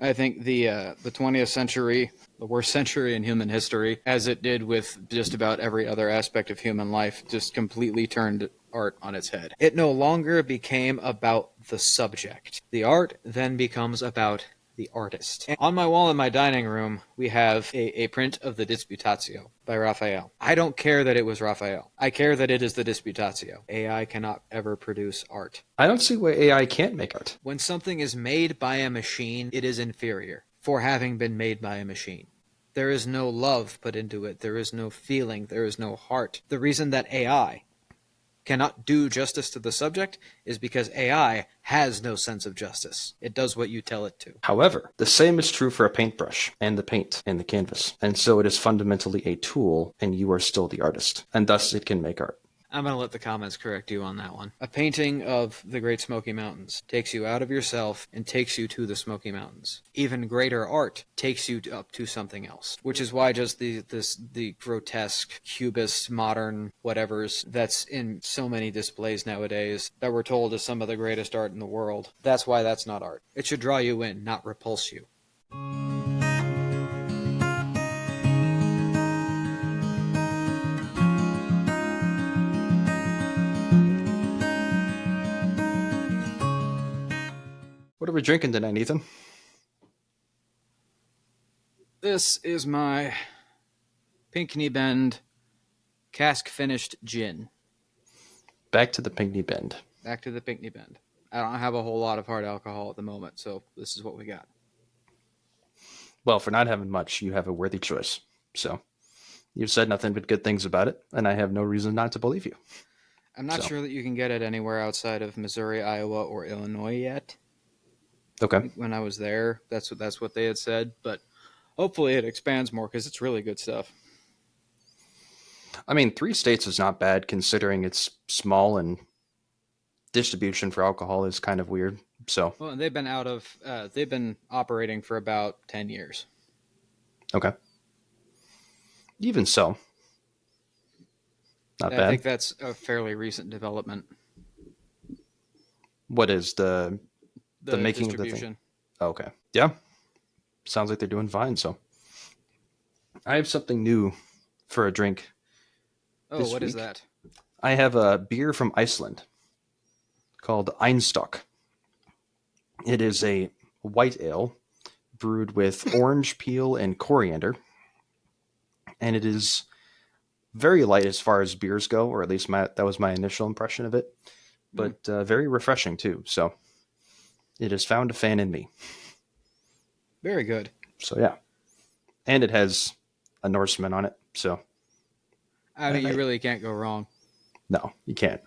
I think the 20th century, the worst century in human history, as it did with just about every other aspect of human life, just completely turned art on its head. It no longer became about the subject. The art then becomes about the artist. And on my wall in my dining room, we have a print of the Disputatio by Raphael. I don't care that it was Raphael. I care that it is the Disputatio. AI cannot ever produce art. I don't see why AI can't make art. When something is made by a machine, it is inferior for having been made by a machine. There is no love put into it. There is no feeling. There is no heart. The reason that AI cannot do justice to the subject is because AI has no sense of justice. It does what you tell it to. However, the same is true for a paintbrush and the paint and the canvas. And so it is fundamentally a tool, and you are still the artist. And thus it can make art. I'm going to let the comments correct you on that one. A painting of the Great Smoky Mountains takes you out of yourself and takes you to the Smoky Mountains. Even greater art takes you up to something else, which is why just the grotesque, cubist, modern whatevers that's in so many displays nowadays that we're told is some of the greatest art in the world, that's why that's not art. It should draw you in, not repulse you. What are we drinking tonight, Ethan? This is my Pinckney Bend cask finished gin. Back to the Pinckney Bend. Back to the Pinckney Bend. I don't have a whole lot of hard alcohol at the moment, so this is what we got. Well, for not having much, you have a worthy choice. So you've said nothing but good things about it, and I have no reason not to believe you. I'm not sure that you can get it anywhere outside of Missouri, Iowa, or Illinois yet. Okay. When I was there, that's what they had said, but hopefully it expands more because it's really good stuff. I mean, 3 states is not bad considering it's small and distribution for alcohol is kind of weird. So, Well, they've been operating for about 10 years. okay. Even so, not I bad. think that's a fairly recent development. What is the making of the thing? Distribution. Oh, okay. Yeah. Sounds like they're doing fine. So, I have something new for a drink. Oh, this what is week. that? I have a beer from Iceland called Einstock. It is a white ale brewed with orange peel and coriander, and it is very light as far as beers go, or at least that was my initial impression of it, but very refreshing too. So it has found a fan in me. Very good. So yeah, and it has a Norseman on it. So I mean, you really can't go wrong. No, you can't.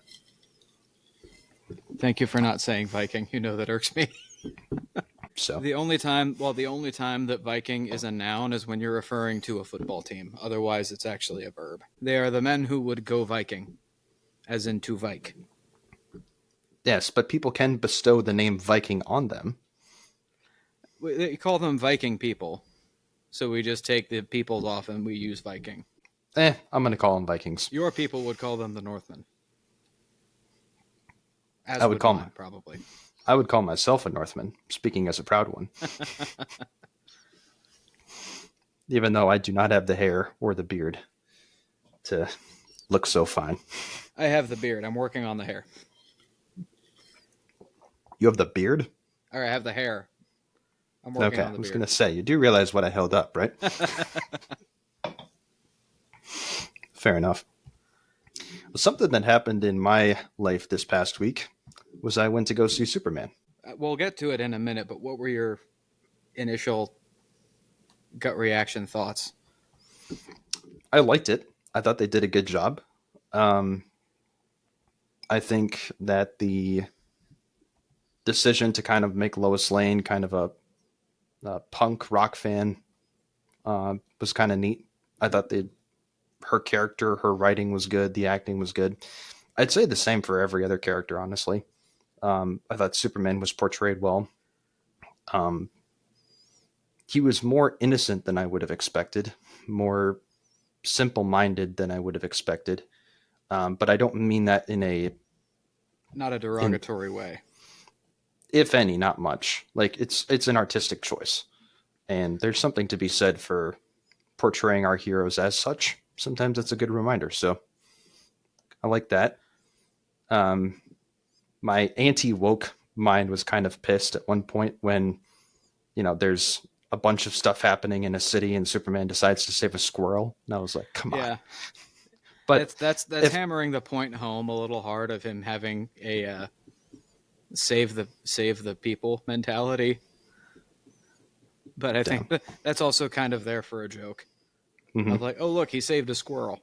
Thank you for not saying Viking. You know that irks me. So the only time that Viking is a noun is when you're referring to a football team. Otherwise, it's actually a verb. They are the men who would go Viking, as in to Vike. Yes, but people can bestow the name Viking on them. They call them Viking people. So we just take the peoples off and we use Viking. I'm going to call them Vikings. Your people would call them the Northmen. As I would call mine, probably. I would call myself a Northman, speaking as a proud one. Even though I do not have the hair or the beard to look so fine. I have the beard. I'm working on the hair. You have the beard? Or I have the hair. I'm working on the beard. Okay, I was going to say, you do realize what I held up, right? Fair enough. Well, something that happened in my life this past week was I went to go see Superman. We'll get to it in a minute, but what were your initial gut reaction thoughts? I liked it. I thought they did a good job. I think that the decision to kind of make Lois Lane kind of a punk rock fan was kind of neat. I thought her character, her writing was good. The acting was good. I'd say the same for every other character, honestly. I thought Superman was portrayed well. He was more innocent than I would have expected, more simple-minded than I would have expected. But I don't mean that in a... Not a derogatory way. if any, not much. Like it's an artistic choice, and there's something to be said for portraying our heroes as such. Sometimes it's a good reminder. So I like that. Um, my anti woke mind was kind of pissed at one point when there's a bunch of stuff happening in a city and Superman decides to save a squirrel, and I was like, come on. Yeah, But that's if hammering the point home a little hard of him having a save the people mentality. But I yeah. think that's also kind of there for a joke Hmm. of like, oh look, he saved a squirrel,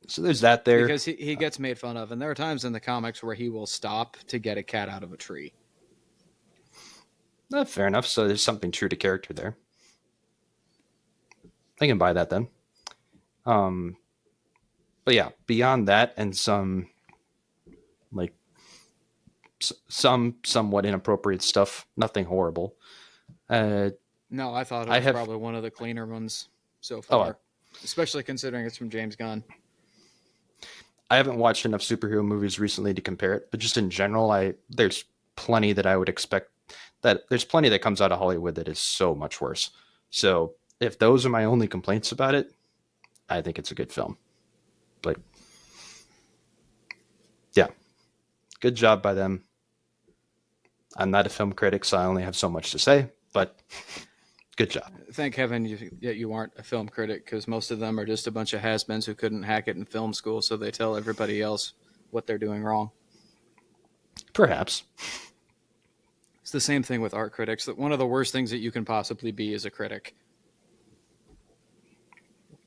So there's that there. because he gets made fun of, and there are times in the comics where he will stop to get a cat out of a tree. Fair enough. So there's something true to character there. I can buy that then. Um, but yeah, beyond that and some like some somewhat inappropriate stuff, nothing horrible. Uh, No, I thought it I was have probably one of the cleaner ones so oh, far, especially considering it's from James Gunn. I haven't watched enough superhero movies recently to compare it, but just in general, I there's plenty that I would expect that there's plenty that comes out of Hollywood that is so much worse. So if those are my only complaints about it, I think it's a good film. But yeah, good job by them. I'm not a film critic, so I only have so much to say, but good job. Thank heaven you aren't a film critic, because most of them are just a bunch of has-beens who couldn't hack it in film school, so they tell everybody else what they're doing wrong. Perhaps. It's the same thing with art critics. That one of the worst things that you can possibly be as a critic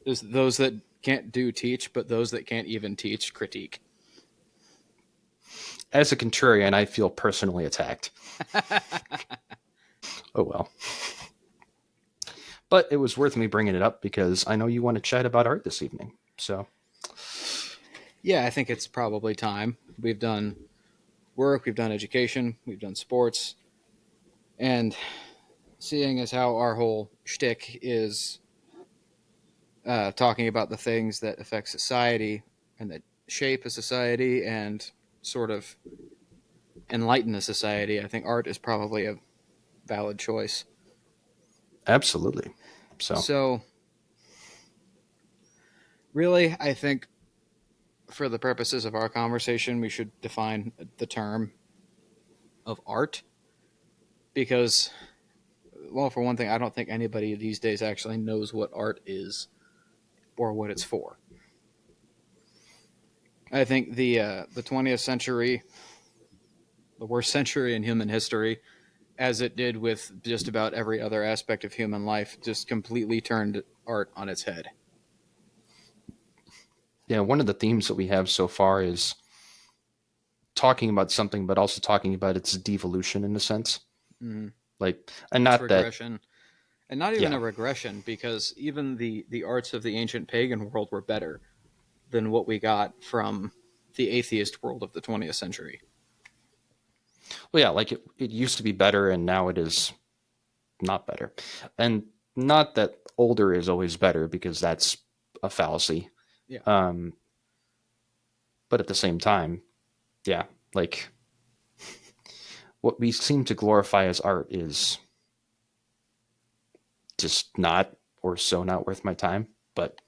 is those that can't do teach, but those that can't even teach critique. As a contrarian, I feel personally attacked. Oh well. But it was worth me bringing it up because I know you want to chat about art this evening. So, Yeah, I think it's probably time. We've done work, we've done education, we've done sports, and seeing as how our whole shtick is talking about the things that affect society and that shape a society and sort of enlighten a society, I think art is probably a valid choice. absolutely. So, So, really, I think for the purposes of our conversation, we should define the term of art because, well, for one thing, I don't think anybody these days actually knows what art is or what it's for. I think the 20th century, the worst century in human history, as it did with just about every other aspect of human life, just completely turned art on its head. yeah, one of the themes that we have so far is talking about something, but also talking about its devolution in a sense. Mm. Like, and Its not that, regression, and not even yeah. a regression, because even the arts of the ancient pagan world were better than what we got from the atheist world of the 20th century. Well, yeah, like it used to be better and now it is not better. And not that older is always better because that's a fallacy. Yeah. Um, but at the same time, yeah, like what we seem to glorify as art is just not or so not worth my time. But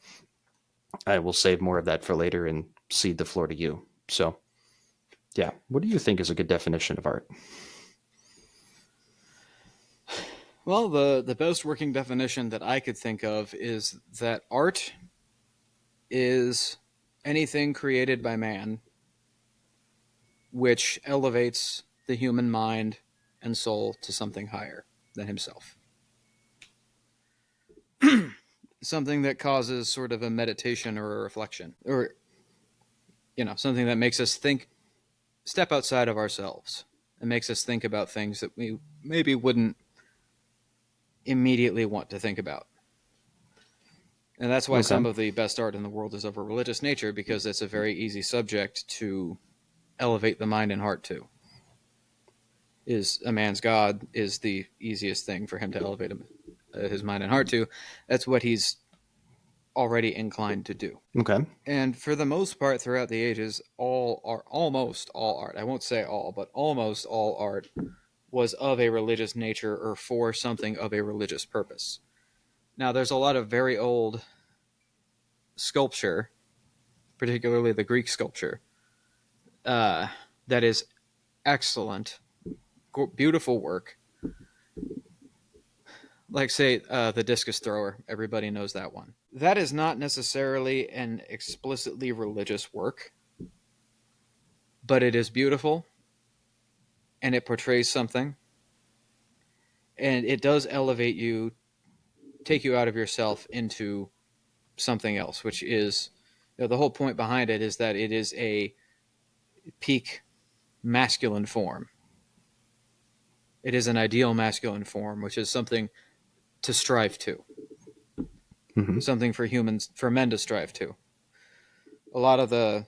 I will save more of that for later and cede the floor to you. So, yeah, what do you think is a good definition of art? Well, the best working definition that I could think of is that art is anything created by man which elevates the human mind and soul to something higher than himself. Something that causes sort of a meditation or a reflection, or something that makes us think, step outside of ourselves, and makes us think about things that we maybe wouldn't immediately want to think about. And that's why Okay. some of the best art in the world is of a religious nature, because it's a very easy subject to elevate the mind and heart to. Is a man's God is the easiest thing for him to elevate his mind and heart to. That's what he's already inclined to do. Okay. And for the most part, throughout the ages, almost all art, I won't say all, but almost all art was of a religious nature or for something of a religious purpose. Now, there's a lot of very old sculpture, particularly the Greek sculpture, that is excellent, beautiful work. Like, say, the discus thrower. Everybody knows that one. That is not necessarily an explicitly religious work, but it is beautiful and it portrays something. And it does elevate you, take you out of yourself into something else, which is, the whole point behind it is that it is a peak masculine form. It is an ideal masculine form, which is something to strive to, Mm-hmm. something for humans, for men to strive to. A lot of the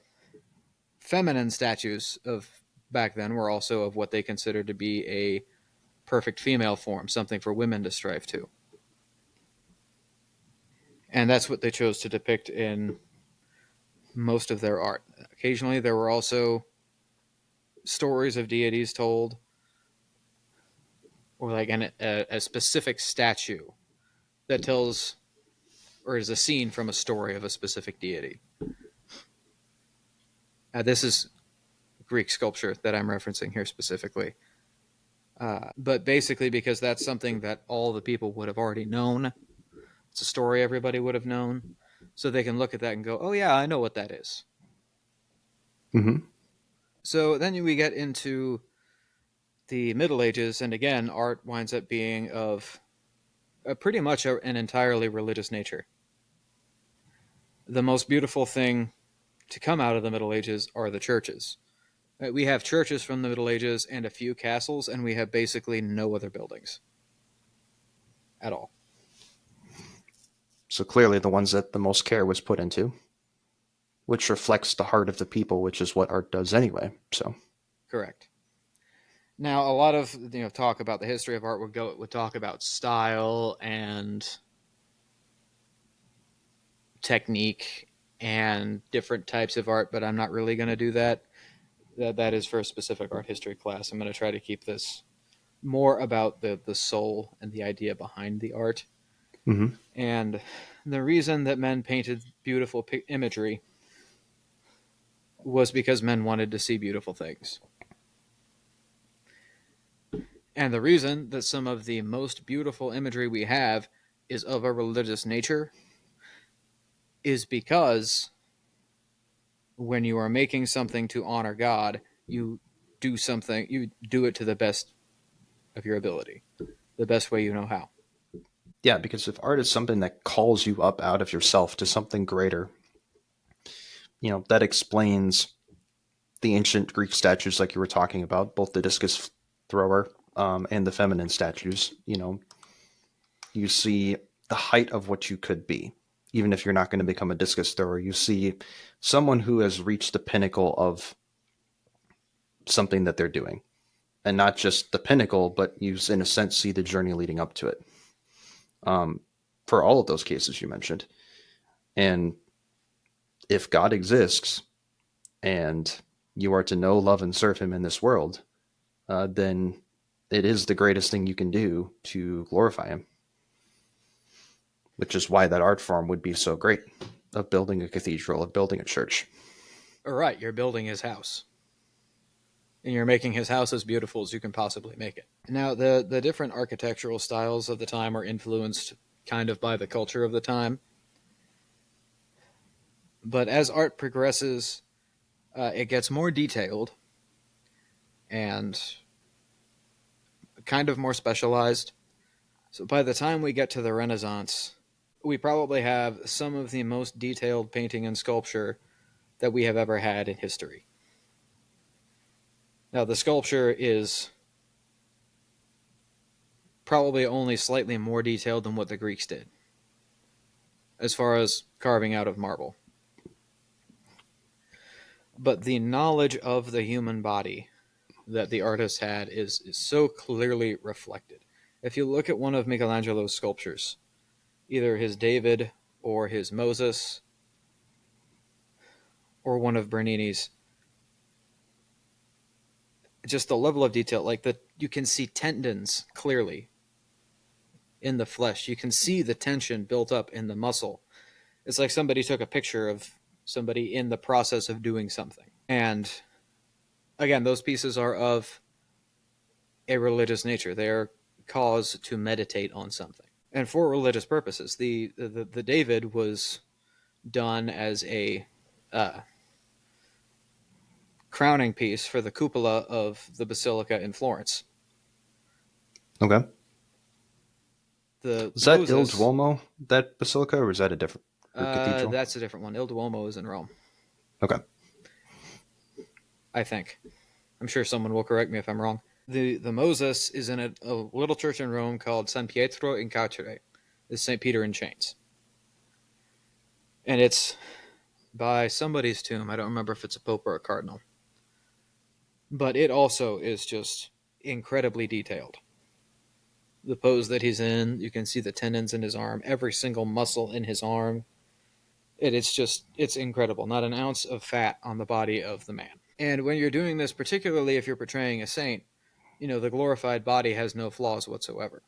feminine statues of back then were also of what they considered to be a perfect female form, something for women to strive to. And that's what they chose to depict in most of their art. Occasionally, there were also stories of deities told, or like a specific statue that tells or is a scene from a story of a specific deity. This is Greek sculpture that I'm referencing here specifically. But basically, because that's something that all the people would have already known, it's a story everybody would have known, so they can look at that and go, "Oh yeah, I know what that is." Mm-hmm. So then we get into the Middle Ages, and again, art winds up being of pretty much an entirely religious nature. The most beautiful thing to come out of the Middle Ages are the churches. We have churches from the Middle Ages and a few castles, and we have basically no other buildings at all. So clearly the ones that the most care was put into, which reflects the heart of the people, which is what art does anyway. So Correct. Now, a lot of talk about the history of art would talk about style and technique and different types of art, but I'm not really going to do that. That is for a specific art history class. I'm going to try to keep this more about the soul and the idea behind the art. mm-hmm. And the reason that men painted beautiful imagery was because men wanted to see beautiful things. And the reason that some of the most beautiful imagery we have is of a religious nature is because when you are making something to honor God, you do it to the best of your ability, the best way you know how. Yeah, because if art is something that calls you up out of yourself to something greater, that explains the ancient Greek statues like you were talking about, both the discus thrower and the feminine statues. You see the height of what you could be. Even if you're not going to become a discus thrower, you see someone who has reached the pinnacle of something that they're doing. And not just the pinnacle, but you, in a sense, see the journey leading up to it. For all of those cases you mentioned. And if God exists and you are to know, love, and serve him in this world, then it is the greatest thing you can do to glorify him. Which is why that art form would be so great, of building a cathedral, of building a church. All right, you're building his house. And you're making his house as beautiful as you can possibly make it. Now, the different architectural styles of the time are influenced kind of by the culture of the time. But as art progresses, it gets more detailed and kind of more specialized. So by the time we get to the Renaissance, we probably have some of the most detailed painting and sculpture that we have ever had in history. Now, the sculpture is probably only slightly more detailed than what the Greeks did, as far as carving out of marble. But the knowledge of the human body that the artist had is so clearly reflected. If you look at one of Michelangelo's sculptures, either his David or his Moses, or one of Bernini's. Just the level of detail, like you can see tendons clearly in the flesh. You can see the tension built up in the muscle. It's like somebody took a picture of somebody in the process of doing something. And again, those pieces are of a religious nature. They are caused to meditate on something. And for religious purposes, the David was done as a uh, crowning piece for the cupola of the basilica in Florence. Okay. The Was that Il Moses, Duomo, that basilica, or was that a different or cathedral? that's a different one. Il Duomo is in Rome, Okay. I think. I'm sure someone will correct me if I'm wrong. The Moses is in a little church in Rome called San Pietro in Carcere. It's St. Peter in Chains. And it's by somebody's tomb. I don't remember if it's a pope or a cardinal. But it also is just incredibly detailed. The pose that he's in, you can see the tendons in his arm, every single muscle in his arm. It's incredible. Not an ounce of fat on the body of the man. And when you're doing this, particularly if you're portraying a saint, the glorified body has no flaws whatsoever.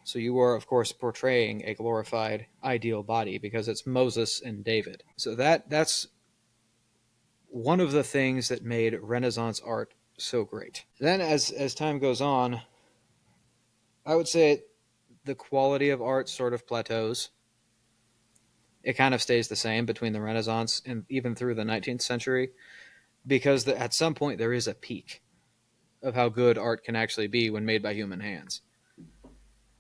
So you are, of course, portraying a glorified ideal body because it's Moses and David. So that's one of the things that made Renaissance art so great. Then as time goes on, I would say the quality of art sort of plateaus. It kind of stays the same between the Renaissance and even through the 19th century because at some point there is a peak of how good art can actually be when made by human hands.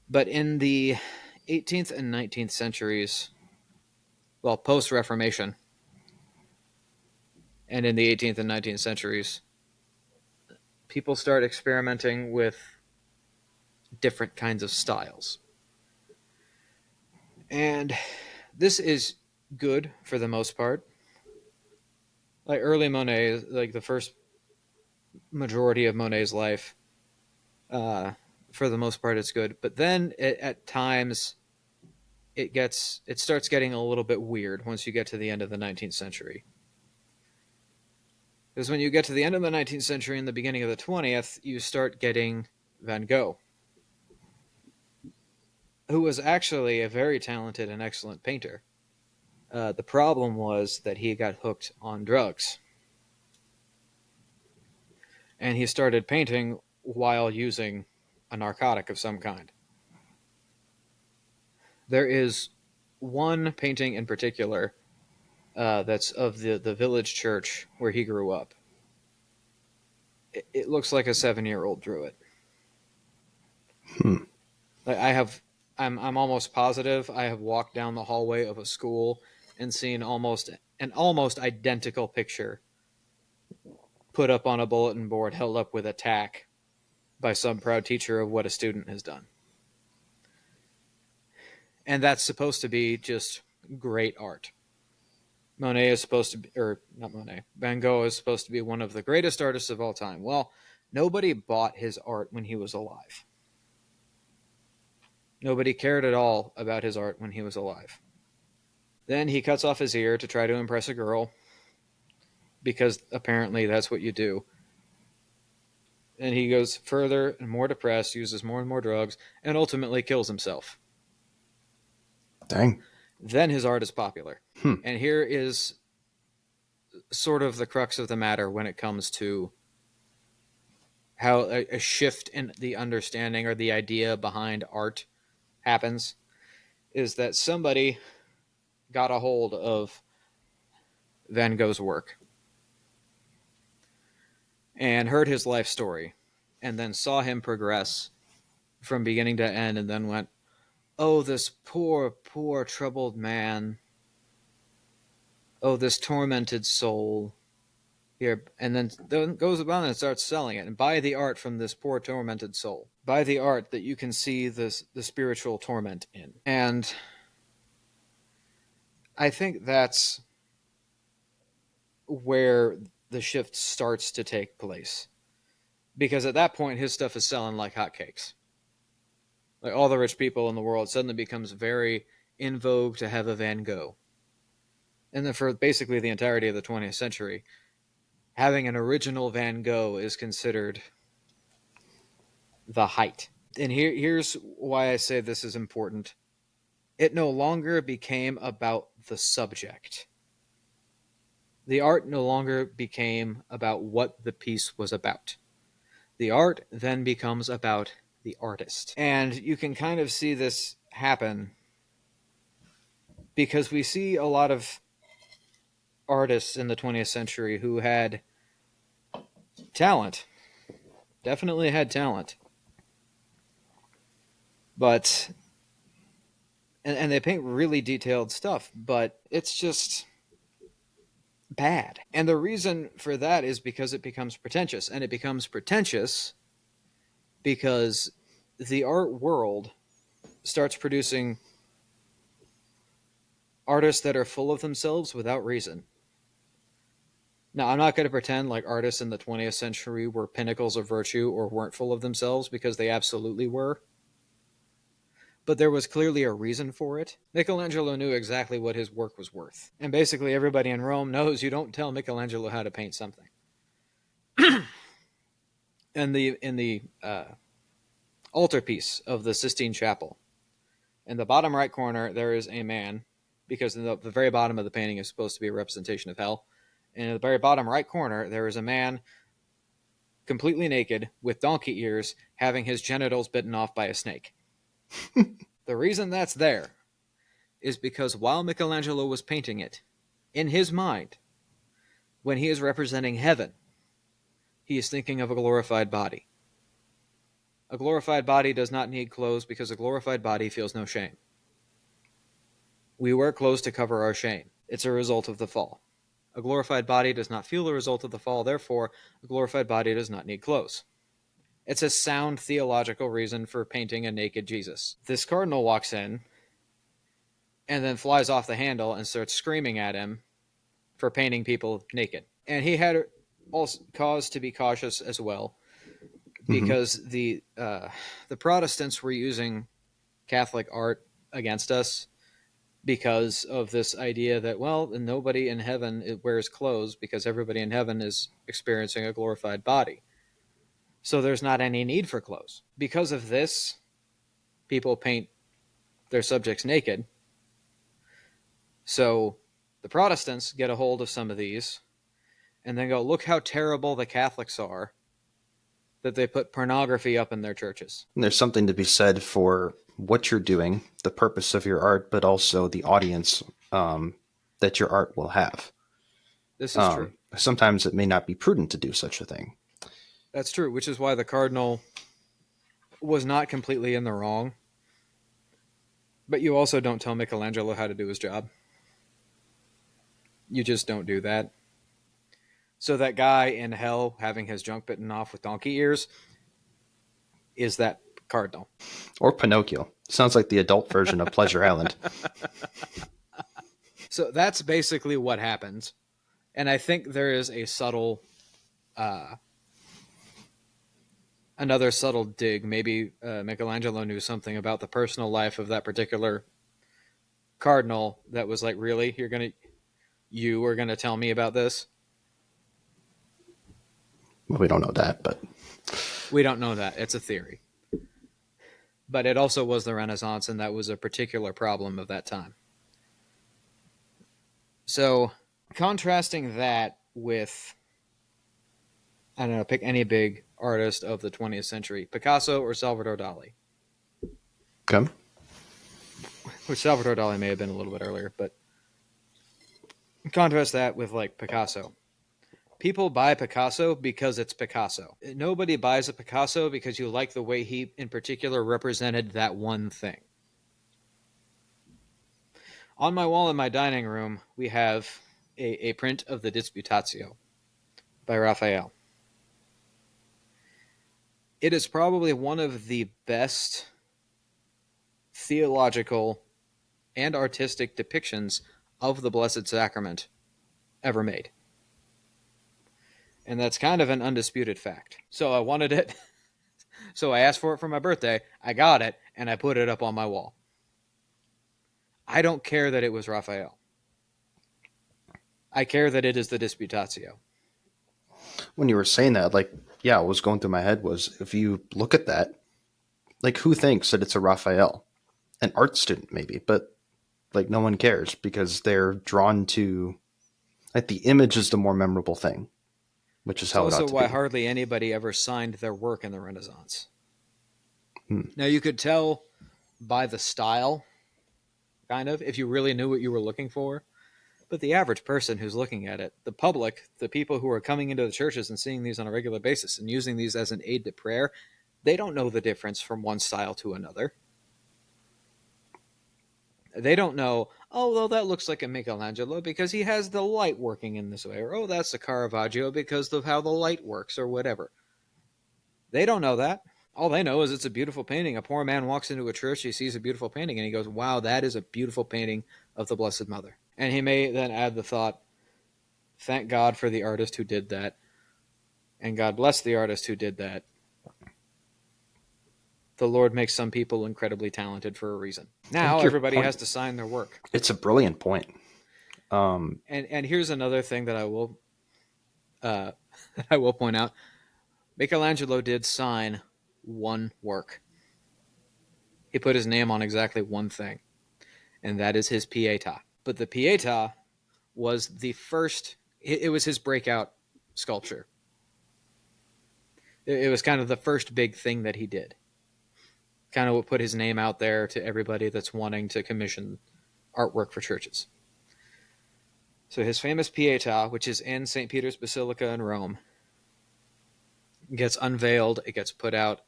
But in the 18th and 19th centuries, well, post-Reformation, and in the 18th and 19th centuries, people start experimenting with different kinds of styles. And this is good for the most part. Like early Monet, like the first majority of Monet's life, for the most part, it's good. But then at times, it starts getting a little bit weird once you get to the end of the 19th century. Because when you get to the end of the 19th century and the beginning of the 20th, you start getting Van Gogh, who was actually a very talented and excellent painter. The problem was that he got hooked on drugs. And he started painting while using a narcotic of some kind. There is one painting in particular that's of the village church where he grew up. It looks like a 7-year-old drew it. Hmm. Like I'm almost positive I have walked down the hallway of a school and seen an almost identical picture put up on a bulletin board held up with a tack by some proud teacher of what a student has done. And that's supposed to be just great art. Monet is supposed to be, or not Monet, Van Gogh is supposed to be one of the greatest artists of all time. Well, nobody bought his art when he was alive. Nobody cared at all about his art when he was alive. Then he cuts off his ear to try to impress a girl, because apparently that's what you do. And he goes further and more depressed, uses more and more drugs, and ultimately kills himself. Dang. Then his art is popular. Hmm. And here is sort of the crux of the matter when it comes to how a shift in the understanding or the idea behind art happens, is that somebody got a hold of Van Gogh's work and heard his life story and then saw him progress from beginning to end and then went, oh, this poor, poor troubled man. Oh, this tormented soul. Here, and then goes about and starts selling it. And buy the art from this poor tormented soul. Buy the art that you can see the spiritual torment in. And I think that's where the shift starts to take place. Because at that point, his stuff is selling like hotcakes. Like all the rich people in the world suddenly becomes very in vogue to have a Van Gogh. And then for basically the entirety of the 20th century, having an original Van Gogh is considered the height. And here's why I say this is important. It no longer became about the subject. The art no longer became about what the piece was about. The art then becomes about the artist. And you can kind of see this happen because we see a lot of artists in the 20th century who had talent, definitely had talent, but and they paint really detailed stuff, but it's just bad. And the reason for that is because it becomes pretentious, and it becomes pretentious because the art world starts producing artists that are full of themselves without reason. Now, I'm not going to pretend like artists in the 20th century were pinnacles of virtue or weren't full of themselves, because they absolutely were. But there was clearly a reason for it. Michelangelo knew exactly what his work was worth. And basically everybody in Rome knows you don't tell Michelangelo how to paint something. In the altarpiece of the Sistine Chapel, in the bottom right corner, there is a man, because the very bottom of the painting is supposed to be a representation of hell. And in the very bottom right corner, there is a man completely naked with donkey ears having his genitals bitten off by a snake. The reason that's there is because while Michelangelo was painting it, in his mind, when he is representing heaven, he is thinking of a glorified body. A glorified body does not need clothes because a glorified body feels no shame. We wear clothes to cover our shame. It's a result of the fall. A glorified body does not feel the result of the fall, therefore, a glorified body does not need clothes. It's a sound theological reason for painting a naked Jesus. This cardinal walks in and then flies off the handle and starts screaming at him for painting people naked. And he had also cause to be cautious as well, because the Protestants were using Catholic art against us because of this idea that, well, nobody in heaven wears clothes because everybody in heaven is experiencing a glorified body. So there's not any need for clothes. Because of this, people paint their subjects naked. So the Protestants get a hold of some of these and then go, look how terrible the Catholics are that they put pornography up in their churches. And there's something to be said for what you're doing, the purpose of your art, but also the audience that your art will have. This is true. Sometimes it may not be prudent to do such a thing. That's true, which is why the cardinal was not completely in the wrong. But you also don't tell Michelangelo how to do his job. You just don't do that. So that guy in hell having his junk bitten off with donkey ears is that cardinal. Or Pinocchio. Sounds like the adult version of Pleasure Island. So that's basically what happens. And I think there is a subtle, another subtle dig. Maybe Michelangelo knew something about the personal life of that particular cardinal that was like, really? You were going to tell me about this? Well, we don't know that, but... We don't know that. It's a theory. But it also was the Renaissance, and that was a particular problem of that time. So, contrasting that with, I don't know, pick any big artist of the 20th century, Picasso or Salvador Dali. Okay. Which Salvador Dali may have been a little bit earlier, but contrast that with, like, Picasso. People buy Picasso because it's Picasso. Nobody buys a Picasso because you like the way he, in particular, represented that one thing. On my wall in my dining room, we have a print of the Disputatio by Raphael. It is probably one of the best theological and artistic depictions of the Blessed Sacrament ever made. And that's kind of an undisputed fact. So I wanted it. So I asked for it for my birthday. I got it, and I put it up on my wall. I don't care that it was Raphael. I care that it is the Disputatio. When you were saying that, like, yeah, what was going through my head was, if you look at that, like, who thinks that it's a Raphael? An art student, maybe, but like, no one cares because they're drawn to, like, the image is the more memorable thing, which is It's how it also ought to why be. hardly anybody ever signed their work in the Renaissance. Hmm. Now, you could tell by the style, kind of, if you really knew what you were looking for. But the average person who's looking at it, the public, the people who are coming into the churches and seeing these on a regular basis and using these as an aid to prayer, they don't know the difference from one style to another. They don't know, oh, well, that looks like a Michelangelo because he has the light working in this way, or oh, that's a Caravaggio because of how the light works, or whatever. They don't know that. All they know is it's a beautiful painting. A poor man walks into a church, he sees a beautiful painting, and he goes, wow, that is a beautiful painting of the Blessed Mother. And he may then add the thought, thank God for the artist who did that, and God bless the artist who did that. The Lord makes some people incredibly talented for a reason. I Now think your everybody point, has to sign their work. it's a brilliant point. And here's another thing that uh, I will point out. Michelangelo did sign one work. He put his name on exactly one thing, and that is his Pietà. But the Pietà was the first. It was his breakout sculpture. It was kind of the first big thing that he did. Kind of what put his name out there to everybody that's wanting to commission artwork for churches. So his famous Pietà, which is in St. Peter's Basilica in Rome, gets unveiled. It gets put out.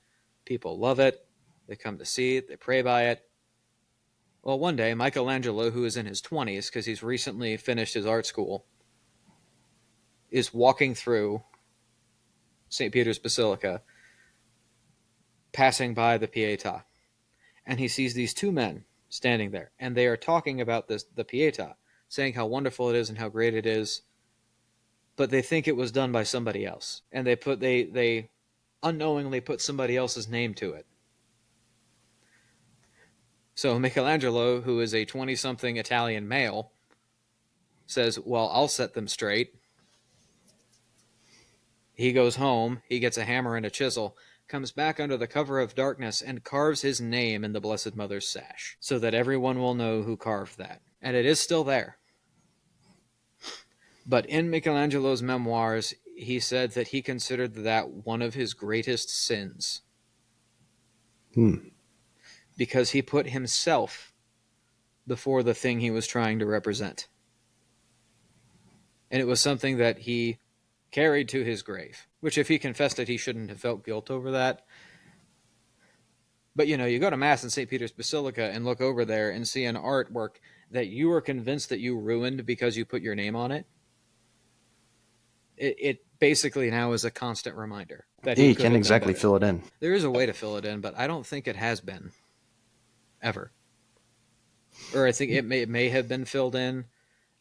People love it. They come to see it. They pray by it. Well, one day, Michelangelo, who is in his 20s because he's recently finished his art school, is walking through St. Peter's Basilica, passing by the Pietà. And he sees these two men standing there. And they are talking about the Pietà, saying how wonderful it is and how great it is. But they think it was done by somebody else. And they unknowingly put somebody else's name to it. So Michelangelo, who is a 20-something Italian male, says, well, I'll set them straight. He goes home, he gets a hammer and a chisel, comes back under the cover of darkness, and carves his name in the Blessed Mother's sash, so that everyone will know who carved that. And it is still there. But in Michelangelo's memoirs, he said that he considered that one of his greatest sins. Because he put himself before the thing he was trying to represent. And it was something that he carried to his grave, which if he confessed it, he shouldn't have felt guilt over that. But you go to Mass in St. Peter's Basilica and look over there and see an artwork that you are convinced that you ruined because you put your name on it. It basically now is a constant reminder that Yeah, he you could can't have done exactly better. fill it in. There is a way to fill it in, but I don't think it has been ever. Or I think it may have been filled in,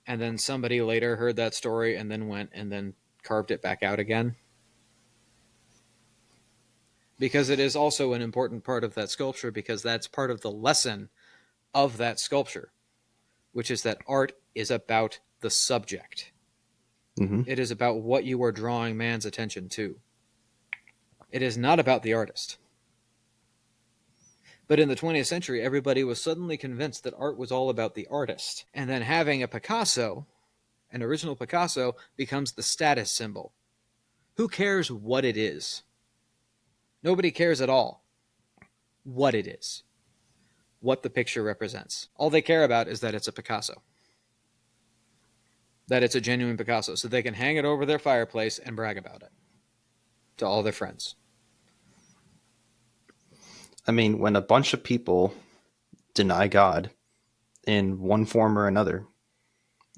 and then somebody later heard that story and then went and then carved it back out again. Because it is also an important part of that sculpture, because that's part of the lesson of that sculpture, which is that art is about the subject. Mm-hmm. It is about what you are drawing man's attention to. It is not about the artist. But in the 20th century, everybody was suddenly convinced that art was all about the artist. And then having a Picasso, an original Picasso, becomes the status symbol. Who cares what it is? Nobody cares at all what it is, what the picture represents. All they care about is that it's a Picasso, that it's a genuine Picasso, so they can hang it over their fireplace and brag about it to all their friends. I mean, when a bunch of people deny God in one form or another,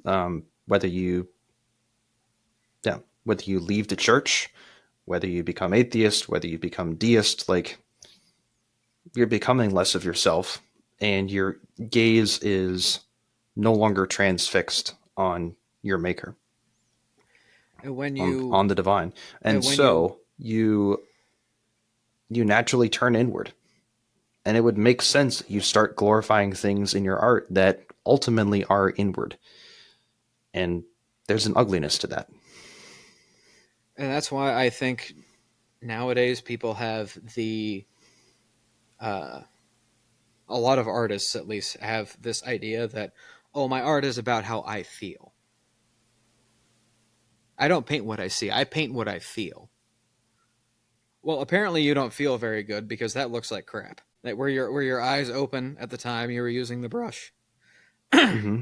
whether you, yeah, whether you leave the church, whether you become atheist, whether you become deist, like, you're becoming less of yourself, and your gaze is no longer transfixed on your maker, And when on the divine, and and when you so you naturally turn inward. And it would make sense that you start glorifying things in your art that ultimately are inward. And there's an ugliness to that. And that's why I think nowadays people have uh, a lot of artists at least have this idea that, oh, my art is about how I feel. I don't paint what I see, I paint what I feel. Well, apparently you don't feel very good because that looks like crap. Like were your eyes open at the time you were using the brush? Mm-hmm.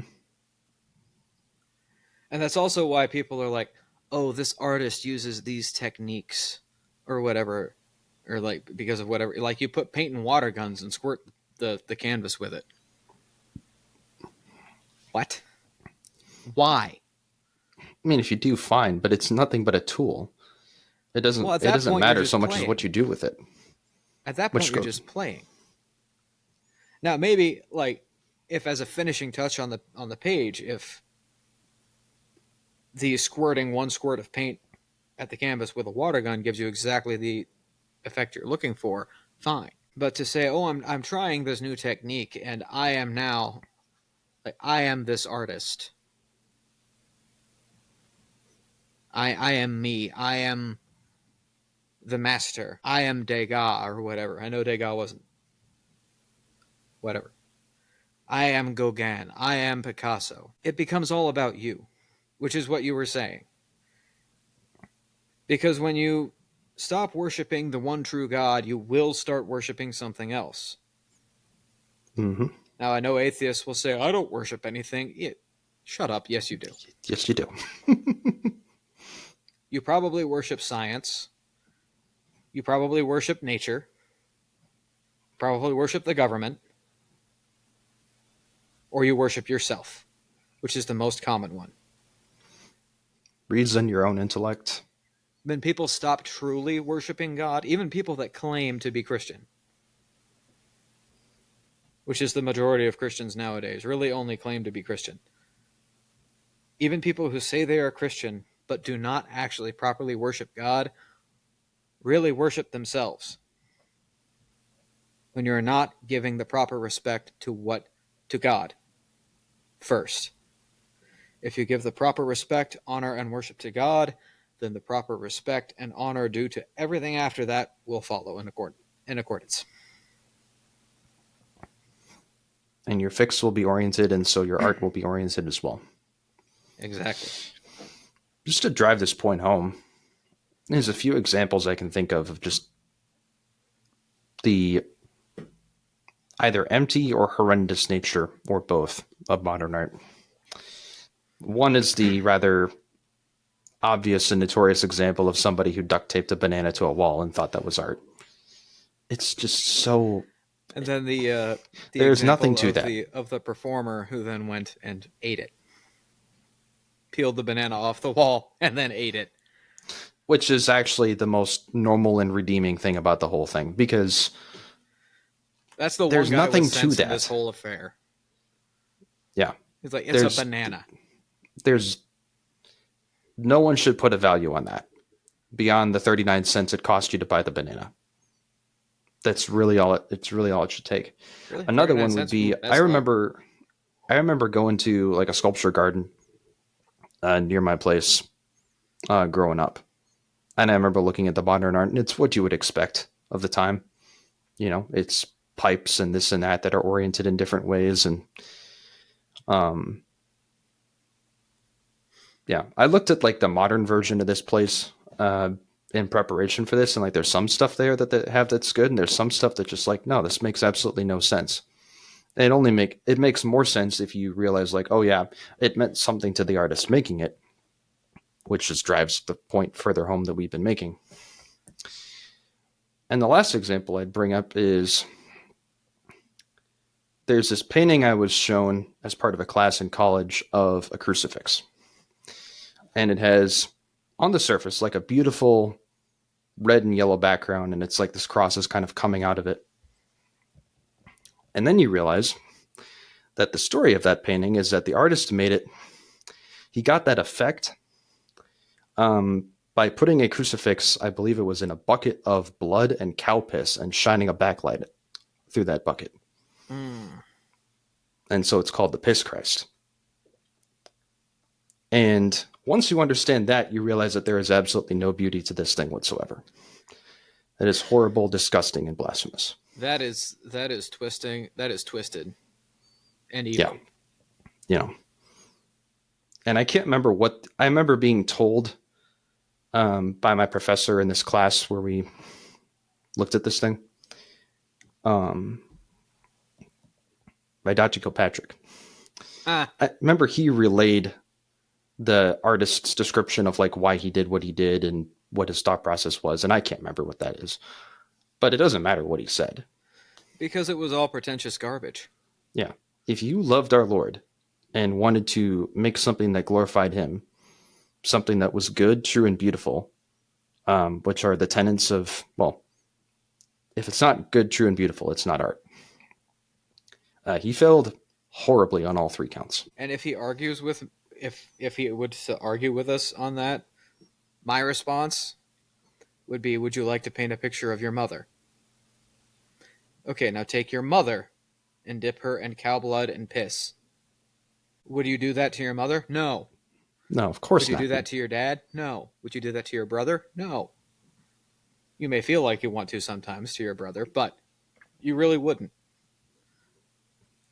And that's also why people are like, "Oh, this artist uses these techniques or whatever or like because of whatever like you put paint in water guns and squirt the canvas with it." What? Why? I mean, if you do, fine, but it's nothing but a tool. It Well, doesn't at it that doesn't point you're matter so just much as what playing. you do with it. At that point Which you're go just playing. Now, maybe like if as a finishing touch on the page, if the squirting one squirt of paint at the canvas with a water gun gives you exactly the effect you're looking for, fine. But to say, "Oh, I'm trying this new technique and I am now like I am this artist. I am me. I am the master. I am Degas or whatever." I know Degas wasn't whatever. I am Gauguin. I am Picasso. It becomes all about you, which is what you were saying. Because when you stop worshiping the one true God, you will start worshiping something else. Mm-hmm. Now, I know atheists will say, "I don't worship anything." Shut up. Yes, you do. Yes, you do. You probably worship science. You probably worship nature. Probably worship the government. Or you worship yourself, which is the most common one. Reason, your own intellect. When people stop truly worshiping God, even people that claim to be Christian, which is the majority of Christians nowadays, really only claim to be Christian. Even people who say they are Christian but do not actually properly worship God really worship themselves when you're not giving the proper respect to God first. If you give the proper respect, honor, and worship to God, then the proper respect and honor due to everything after that will follow in accordance. And your fix will be oriented, and so your art will be oriented as well. Exactly. Just to drive this point home, there's a few examples I can think of just the either empty or horrendous nature, or both, of modern art. One is the rather obvious and notorious example of somebody who duct taped a banana to a wall and thought that was art. It's just so. And then the There's nothing example to that. of the performer who then went and ate it, peeled the banana off the wall, and then ate it. Which is actually the most normal and redeeming thing about the whole thing, because That's the one there's guy with nothing to sense in this that. whole affair. Yeah. He's like, "It's a There's banana." there's no one should put a value on that beyond the 39 cents it cost you to buy the banana. That's really all it's really all it should take. Really, Another 39 one would cents? be Ooh, that's low. I remember going to like a sculpture garden near my place growing up. And I remember looking at the modern art, and it's what you would expect of the time. You know, it's pipes and this and that are oriented in different ways. And um, yeah, I looked at like the modern version of this place in preparation for this, and like there's some stuff there that they have that's good, and there's some stuff that just like, no, this makes absolutely no sense. It makes more sense if you realize like, oh yeah, it meant something to the artist making it, which just drives the point further home that we've been making. And the last example I'd bring up is there's this painting I was shown as part of a class in college of a crucifix. And it has on the surface like a beautiful red and yellow background, and it's like this cross is kind of coming out of it. And then you realize that the story of that painting is that the artist made it, he got that effect by putting a crucifix, I believe it was in a bucket of blood and cow piss, and shining a backlight through that bucket. Mm. And so it's called the Piss Christ. And once you understand that, you realize that there is absolutely no beauty to this thing whatsoever. It is horrible, disgusting, and blasphemous. That is twisting. That is twisted and Yeah, evil. you know. And I can't remember what I remember being told by my professor in this class where we looked at this thing. Um, by Dr. Kilpatrick. Ah, I remember he relayed the artist's description of like why he did what he did and what his thought process was, and I can't remember what that is. But it doesn't matter what he said. because it was all pretentious garbage. Yeah. If you loved our Lord and wanted to make something that glorified him, something that was good, true, and beautiful, which are the tenets of, well, if it's not good, true, and beautiful, it's not art. He failed horribly on all three counts. And if he argues with, if he would to argue with us on that, my response would be, would you like to paint a picture of your mother? Okay, now take your mother and dip her in cow blood and piss. Would you do that to your mother? No. No, of Would course you not. do that to your dad? No. Would you do that to your brother? No. You may feel like you want to sometimes to your brother, but you really wouldn't.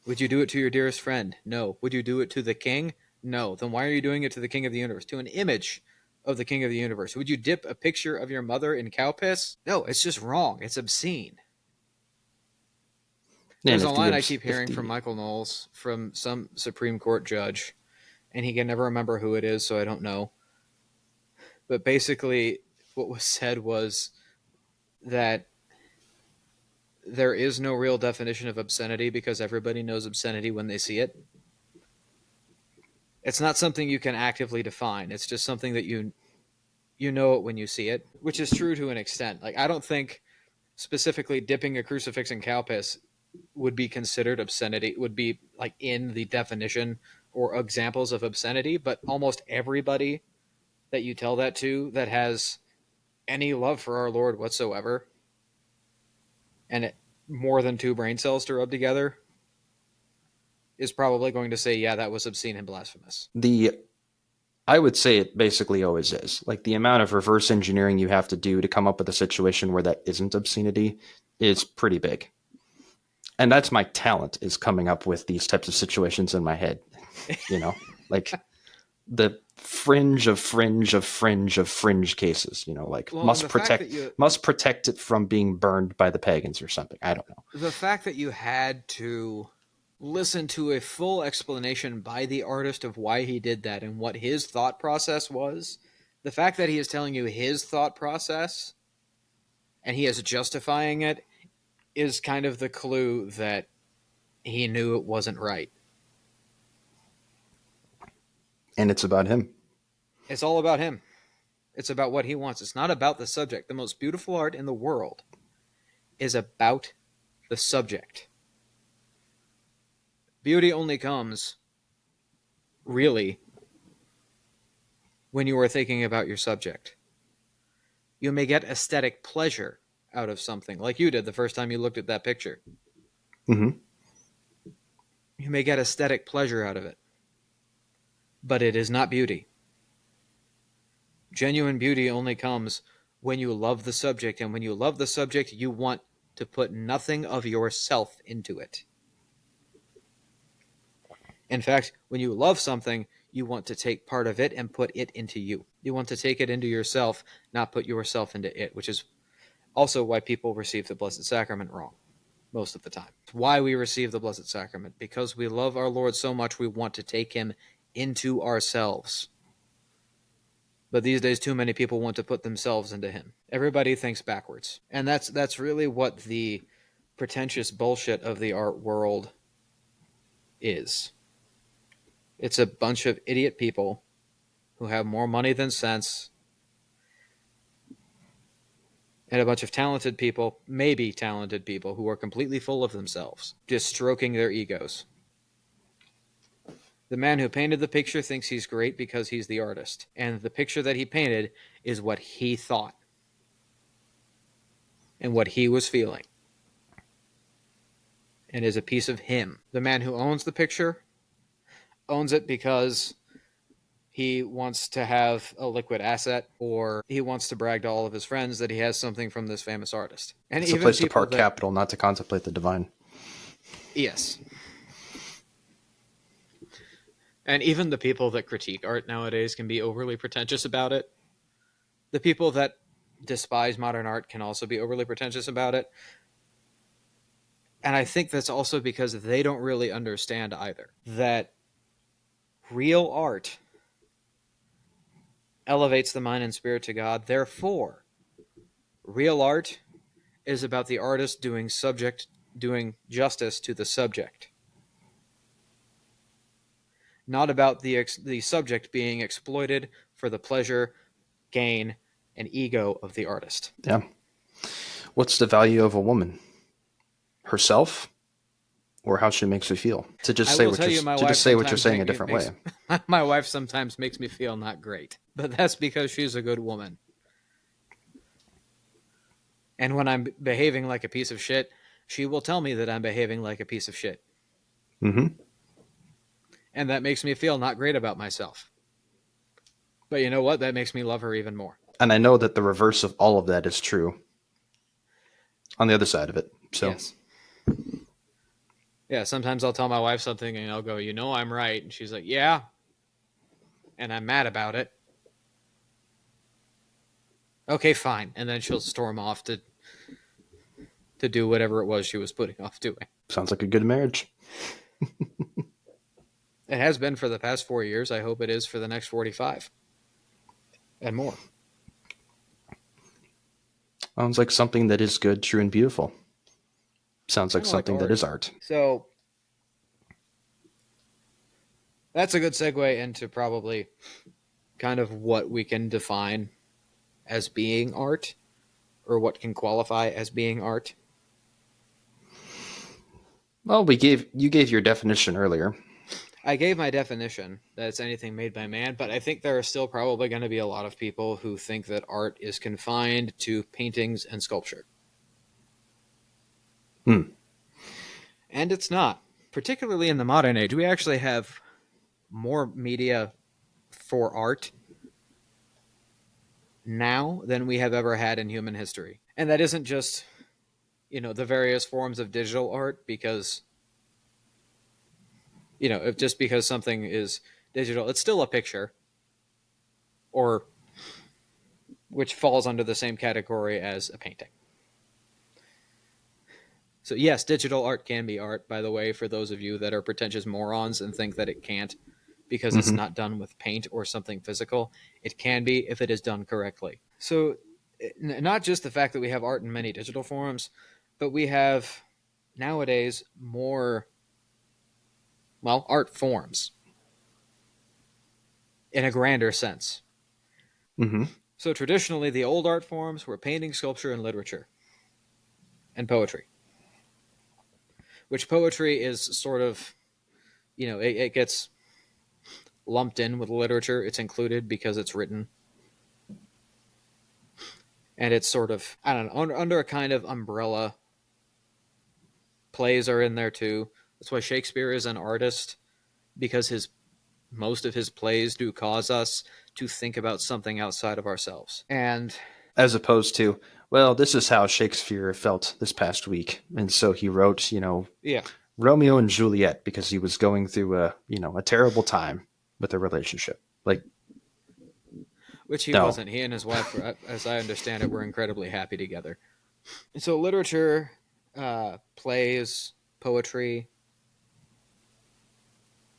Would you do it to your dearest friend? No. Would you do it to the king? No. Then why are you doing it to the king of the universe? To an image of the king of the universe? Would you dip a picture of your mother in cow piss? No, it's just wrong. It's obscene. And There's a if the line I if keep hearing from the Michael Knowles from some Supreme Court judge, and he can never remember who it is, so I don't know. But basically, what was said was that there is no real definition of obscenity because everybody knows obscenity when they see it. It's not something you can actively define. It's just something that you know it when you see it, which is true to an extent. Like I don't think specifically dipping a crucifix in cow piss would be considered obscenity, would be like in the definition or examples of obscenity, but almost everybody that you tell that to that has any love for our Lord whatsoever and it, more than two brain cells to rub together is probably going to say, yeah, that was obscene and blasphemous. the I would say it basically always is. Like the amount of reverse engineering you have to do to come up with a situation where that isn't obscenity is pretty big. And that's my talent, is coming up with these types of situations in my head. You know, like the fringe of fringe of fringe of fringe cases, you know, like Well, and the fact that you must protect it from being burned by the pagans or something. I don't know. the fact that you had to listen to a full explanation by the artist of why he did that and what his thought process was, the fact that he is telling you his thought process and he is justifying it is kind of the clue that he knew it wasn't right. And it's about him. It's all about him. It's about what he wants. It's not about the subject. The most beautiful art in the world is about the subject. Beauty only comes, really, when you are thinking about your subject. You may get aesthetic pleasure out of something, like you did the first time you looked at that picture. Mm-hmm. You may get aesthetic pleasure out of it, but it is not beauty. Genuine beauty only comes when you love the subject, and when you love the subject, you want to put nothing of yourself into it. In fact, when you love something, you want to take part of it and put it into you. You want to take it into yourself, not put yourself into it, which is also why people receive the Blessed Sacrament wrong most of the time. It's why we receive the Blessed Sacrament, because we love our Lord so much we want to take him into ourselves. But these days, too many people want to put themselves into him. Everybody thinks backwards. And that's really what the pretentious bullshit of the art world is. It's a bunch of idiot people who have more money than sense, and a bunch of talented people, maybe talented people, who are completely full of themselves, just stroking their egos. The man who painted the picture thinks he's great because he's the artist, and the picture that he painted is what he thought and what he was feeling. and is a piece of him. The man who owns the picture owns it because he wants to have a liquid asset, or he wants to brag to all of his friends that he has something from this famous artist. And It's a even place to people park that, capital, not to contemplate the divine. yes. And even the people that critique art nowadays can be overly pretentious about it. The people that despise modern art can also be overly pretentious about it. And I think that's also because they don't really understand either that real art elevates the mind and spirit to God. Therefore, real art is about the artist doing justice to the subject, not about the subject being exploited for the pleasure, gain, and ego of the artist. Yeah. What's the value of a woman? Herself, or how she makes you feel? To just I say will what tell you're you, my to wife just say what you're sometimes saying a different way. my wife sometimes makes me feel not great, but that's because she's a good woman. And when I'm behaving like a piece of shit, she will tell me that I'm behaving like a piece of shit. Mm-hmm. And that makes me feel not great about myself. But you know what? That makes me love her even more. And I know that the reverse of all of that is true on the other side of it. So, Yes. Yeah, sometimes I'll tell my wife something and I'll go, you know, I'm right. And she's like, yeah. And I'm mad about it. Okay, fine. And then she'll storm off to do whatever it was she was putting off doing. sounds like a good marriage. It has been for the past 4 years. I hope it is for the next 45 and more. Sounds like something that is good, true, and beautiful. Sounds like Kind of like something that art. is art. So that's a good segue into probably kind of what we can define as being art, or what can qualify as being art. Well, you gave your definition earlier. I gave my definition that it's anything made by man, but I think there are still probably going to be a lot of people who think that art is confined to paintings and sculpture. Hmm. And it's not. Particularly in the modern age, we actually have more media for art now than we have ever had in human history. And that isn't just, the various forms of digital art, because, if just because something is digital, it's still a picture, or which falls under the same category as a painting. So yes, digital art can be art, by the way, for those of you that are pretentious morons and think that it can't because it's Mm-hmm. not done with paint or something physical. It can be if it is done correctly. So not just the fact that we have art in many digital forms, but we have nowadays more, art forms in a grander sense. Mm-hmm. So traditionally, the old art forms were painting, sculpture, and literature, and poetry. Which poetry is sort of, it gets lumped in with literature. It's included because it's written. And it's sort of, I don't know, under a kind of umbrella. Plays are in there too. That's why Shakespeare is an artist, because most of his plays do cause us to think about something outside of ourselves. And As opposed to, well, this is how Shakespeare felt this past week, and so he wrote, yeah, Romeo and Juliet because he was going through a terrible time with a relationship. Like, which he no. wasn't. He and his wife, as I understand it, were incredibly happy together. And so literature, plays, poetry,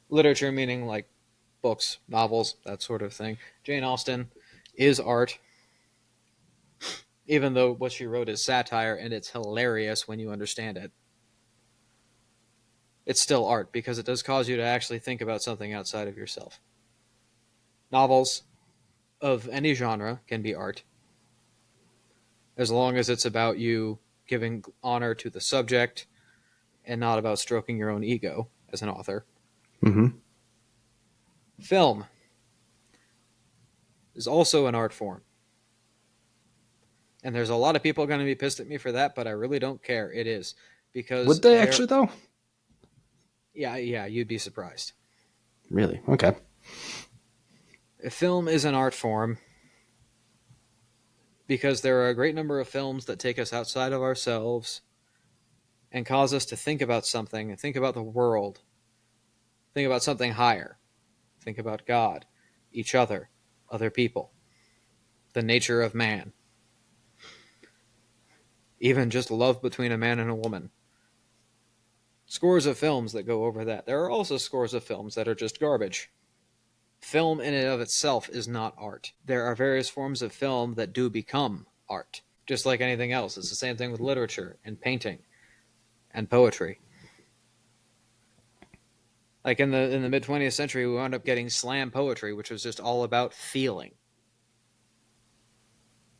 literature meaning like books, novels, that sort of thing. Jane Austen is art, even though what she wrote is satire and it's hilarious when you understand it. It's still art because it does cause you to actually think about something outside of yourself. Novels of any genre can be art, as long as it's about you giving honor to the subject and not about stroking your own ego as an author. Mm-hmm. Film is also an art form. And there's a lot of people going to be pissed at me for that, but I really don't care. It is. because Would they actually, though? yeah, you'd be surprised. Really? Okay. If film is an art form, because there are a great number of films that take us outside of ourselves and cause us to think about something, think about the world, think about something higher, think about God, each other people, the nature of man, even just love between a man and a woman. Scores of films that go over that. There are also scores of films that are just garbage. Film in and of itself is not art. There are various forms of film that do become art, just like anything else. It's the same thing with literature and painting and poetry. Like in the mid 20th century, we wound up getting slam poetry, which was just all about feeling.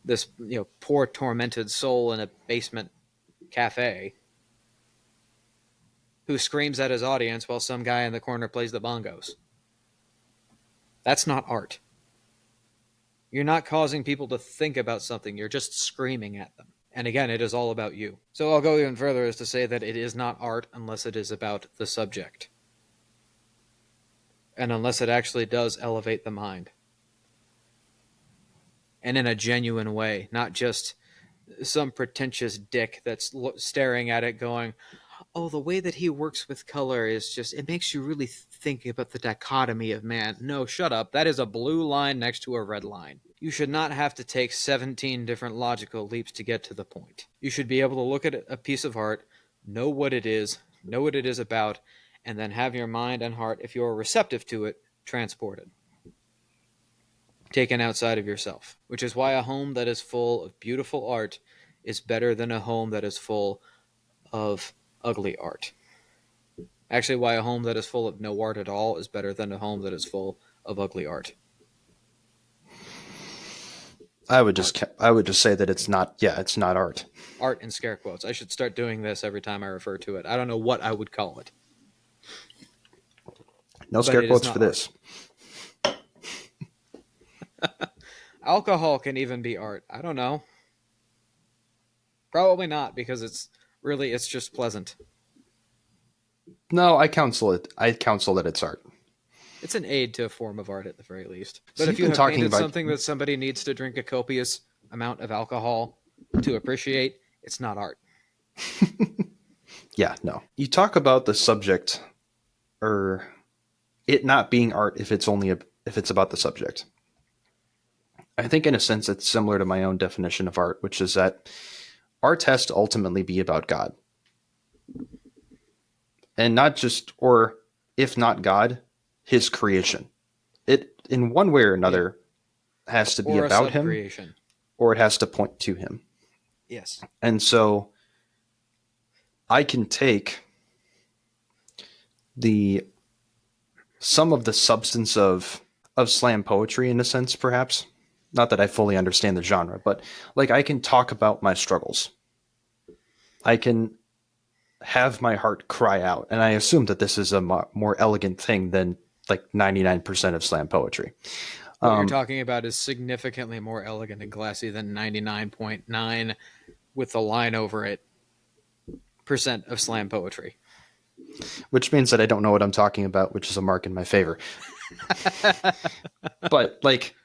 This poor tormented soul in a basement cafe who screams at his audience while some guy in the corner plays the bongos. That's not art. You're not causing people to think about something. You're just screaming at them. And again, it is all about you. So I'll go even further as to say that it is not art unless it is about the subject. And unless it actually does elevate the mind. And in a genuine way, not just some pretentious dick that's staring at it going, oh, the way that he works with color is just, it makes you really think about the dichotomy of man. No, shut up. That is a blue line next to a red line. You should not have to take 17 different logical leaps to get to the point. You should be able to look at a piece of art, know what it is about, and then have your mind and heart, if you're receptive to it, transported. Taken outside of yourself. Which is why a home that is full of beautiful art is better than a home that is full of ugly art. Actually, why a home that is full of no art at all is better than a home that is full of ugly art. I would just say that it's not. Yeah, it's not art. Art in scare quotes. I should start doing this every time I refer to it. I don't know what I would call it. No scare quotes for this. Alcohol can even be art. I don't know. Probably not, because it's just pleasant. No, I counsel it. I counsel that it's art. It's an aid to a form of art at the very least. But So if you have painted something that somebody needs to drink a copious amount of alcohol to appreciate, it's not art. Yeah, no. You talk about the subject, or it not being art if it's about the subject. I think in a sense it's similar to my own definition of art, which is that art has to ultimately be about God. And not just, or if not God, his creation. It, in one way or another, has to be about him, or it has to point to him. Yes. And so I can take some of the substance of slam poetry, in a sense, perhaps. Not that I fully understand the genre, but like I can talk about my struggles. I can have my heart cry out. And I assume that this is a more elegant thing than like 99% of slam poetry. What you're talking about is significantly more elegant and classy than 99.9 with the line over it % of slam poetry. Which means that I don't know what I'm talking about, which is a mark in my favor. But like,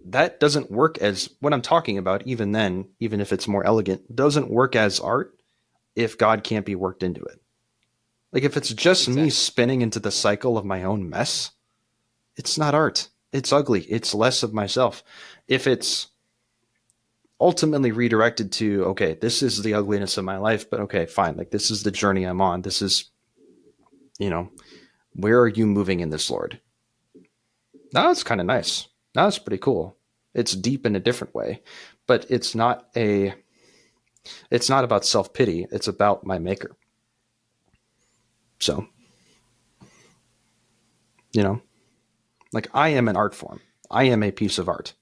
that doesn't work as what I'm talking about, even then, even if it's more elegant, doesn't work as art if God can't be worked into it. Like if it's just me spinning into the cycle of my own mess, it's not art. It's ugly. It's less of myself. If it's ultimately redirected to, okay, this is the ugliness of my life, but okay, fine. Like this is the journey I'm on. This is, where are you moving in this, Lord? Now it's kind of nice. Now it's pretty cool. It's deep in a different way, but it's not about self-pity. It's about my maker. So, like I am an art form. I am a piece of art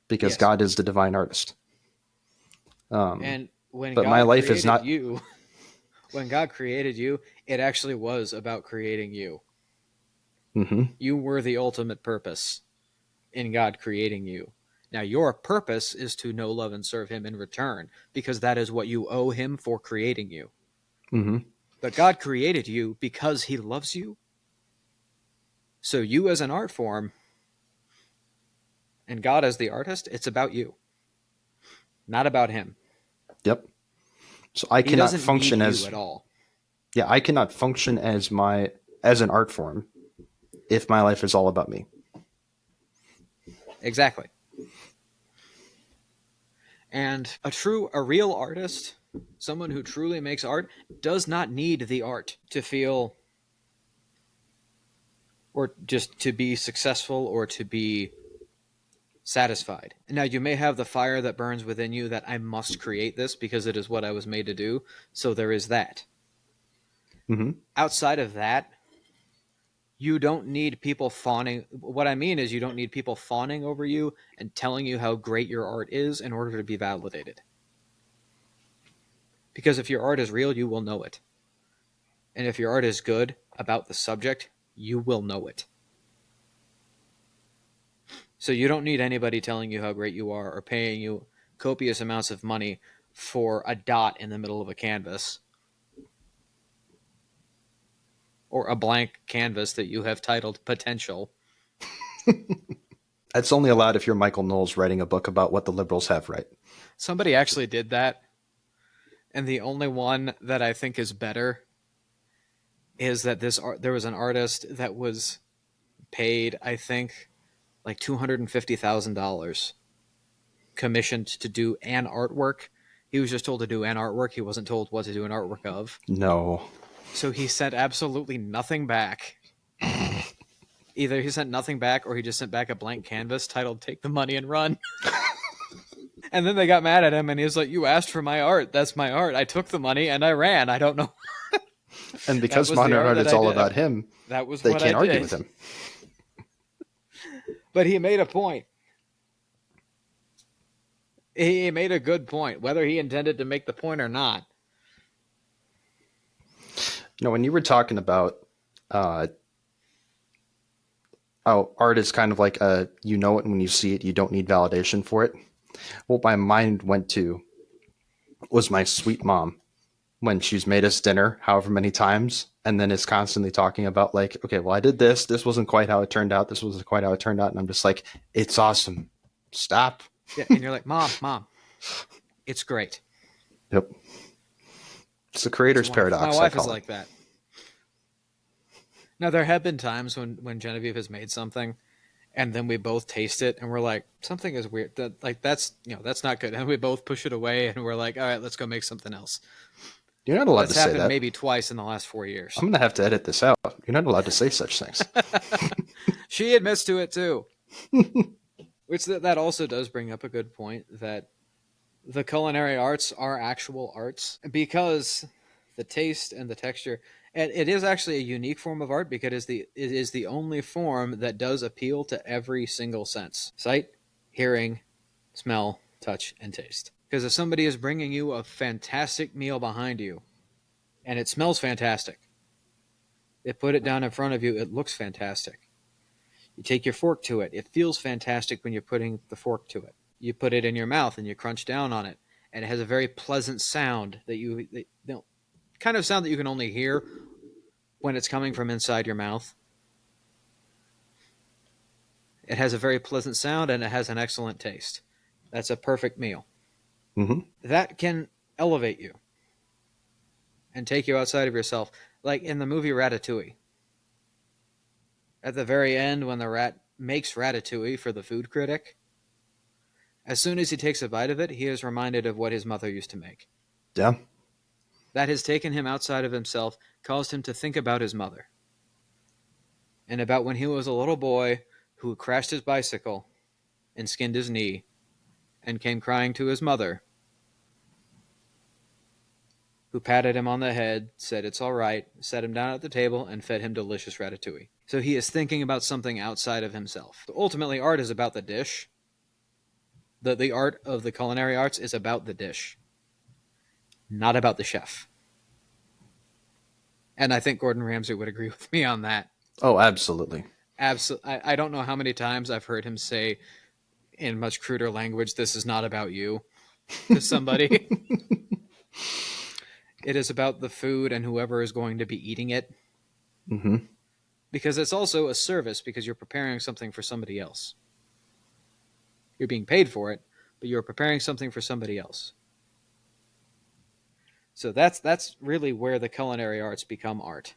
because God is the divine artist. And when but God my life is not you, when God created you, it actually was about creating you. Mm-hmm. You were the ultimate purpose in God creating you. Now, your purpose is to know, love, and serve him in return, because that is what you owe him for creating you. Mm-hmm. But God created you because he loves you. So you as an art form and God as the artist, it's about you, not about him. Yep. So I He cannot doesn't need function you as at all. yeah, I cannot function as an art form if my life is all about me. Exactly. And a real artist, someone who truly makes art, does not need the art to feel or just to be successful or to be satisfied. Now, you may have the fire that burns within you that I must create this because it is what I was made to do. So there is that. Mm-hmm. Outside of that, you don't need people fawning. What I mean is, you don't need people fawning over you and telling you how great your art is in order to be validated. Because if your art is real, you will know it. And if your art is good about the subject, you will know it. So you don't need anybody telling you how great you are or paying you copious amounts of money for a dot in the middle of a canvas or a blank canvas that you have titled Potential. That's only allowed if you're Michael Knowles writing a book about what the liberals have right. Somebody actually did that, and the only one that I think is better is that there was an artist that was paid, I think, like $250,000 commissioned to do an artwork. He was just told to do an artwork. He wasn't told what to do an artwork of. No. So he sent absolutely nothing back. Either he sent nothing back or he just sent back a blank canvas titled "Take the money and run." And then they got mad at him and he was like, "You asked for my art. That's my art. I took the money and I ran. I don't know." And That because was the modern art art that is I all did. about him, That was they what I can't argue with did. him. But he made a point. He made a good point, whether he intended to make the point or not. When you were talking about uh, how art is kind of like you know it when you see it, you don't need validation for it. What my mind went to was my sweet mom when she's made us dinner however many times and then is constantly talking about like, okay, well, I did this wasn't quite how it turned out, this wasn't quite how it turned out, and I'm just like, it's awesome, stop. Yeah, and you're like, Mom, it's great. Yep. It's the creator's My paradox, I wife is call it. like that. Now, there have been times when Genevieve has made something and then we both taste it and we're like, something is weird. That's not good. And we both push it away and we're like, all right, let's go make something else. You're not allowed to That's say happened that. maybe twice in the last 4 I'm years. going to have to edit this out. You're not allowed to say such things. She admits to it too. Which that also does bring up a good point that the culinary arts are actual arts because the taste and the texture, and it is actually a unique form of art because it is the only form that does appeal to every single sense: sight, hearing, smell, touch, and taste. Because if somebody is bringing you a fantastic meal behind you and it smells fantastic, they put it down in front of you, it looks fantastic. You take your fork to it, it feels fantastic when you're putting the fork to it. You put it in your mouth and you crunch down on it, and it has a very pleasant sound kind of sound that you can only hear when it's coming from inside your mouth. It has a very pleasant sound and it has an excellent taste. That's a perfect meal. Mm-hmm. That can elevate you and take you outside of yourself. Like in the movie Ratatouille. At the very end, when the rat makes ratatouille for the food critic, as soon as he takes a bite of it, he is reminded of what his mother used to make. Yeah. That has taken him outside of himself, caused him to think about his mother and about when he was a little boy who crashed his bicycle and skinned his knee and came crying to his mother, who patted him on the head, said it's all right, set him down at the table, and fed him delicious ratatouille. So he is thinking about something outside of himself. Ultimately, art is about the dish. The art of the culinary arts is about the dish, not about the chef. And I think Gordon Ramsay would agree with me on that. Oh, absolutely. Absolutely. I don't know how many times I've heard him say in much cruder language, "This is not about you," to somebody. It is about the food and whoever is going to be eating it. Mm-hmm. Because it's also a service because you're preparing something for somebody else. You're being paid for it, but you're preparing something for somebody else. So that's really where the culinary arts become art.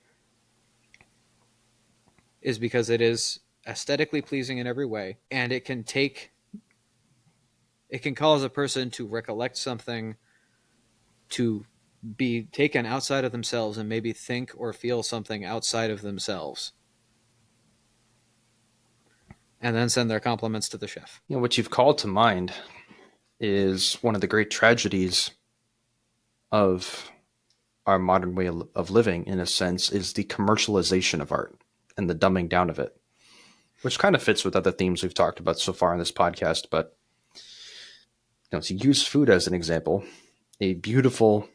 Is because it is aesthetically pleasing in every way, and it can cause a person to recollect something, to be taken outside of themselves and maybe think or feel something outside of themselves, and then send their compliments to the chef. You know, what you've called to mind is one of the great tragedies of our modern way of living, in a sense, is the commercialization of art and the dumbing down of it, which kind of fits with other themes we've talked about so far in this podcast. But to use food as an example, a beautiful,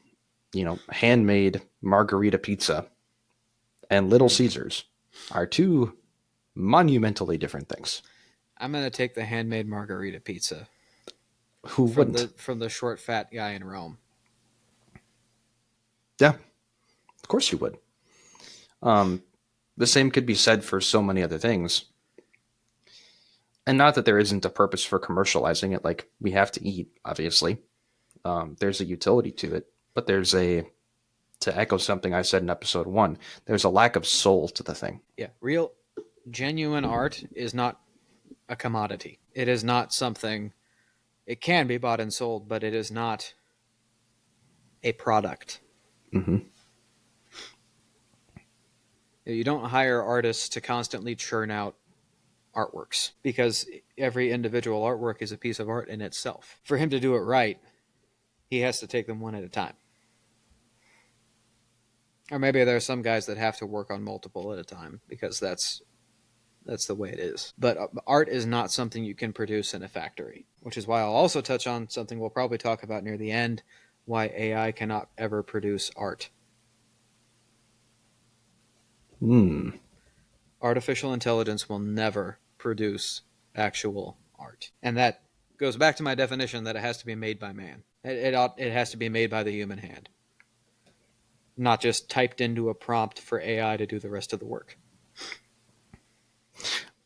handmade margarita pizza and Little Caesars are two monumentally different things. I'm gonna take the handmade margarita pizza. Who wouldn't? From the short fat guy in Rome. Yeah, of course you would. The same could be said for so many other things. And not that there isn't a purpose for commercializing it, like we have to eat, obviously. There's a utility to it, but to echo something I said in episode 1, there's a lack of soul to the thing. Yeah, real, genuine art is not a commodity. It is not something. It can be bought and sold, but it is not a product. Mm-hmm. You don't hire artists to constantly churn out artworks because every individual artwork is a piece of art in itself. For him to do it right, he has to take them one at a time. Or maybe there are some guys that have to work on multiple at a time because that's the way it is. But art is not something you can produce in a factory, which is why I'll also touch on something we'll probably talk about near the end, why AI cannot ever produce art. Artificial intelligence will never produce actual art. And that goes back to my definition that it has to be made by man. It has to be made by the human hand, not just typed into a prompt for AI to do the rest of the work.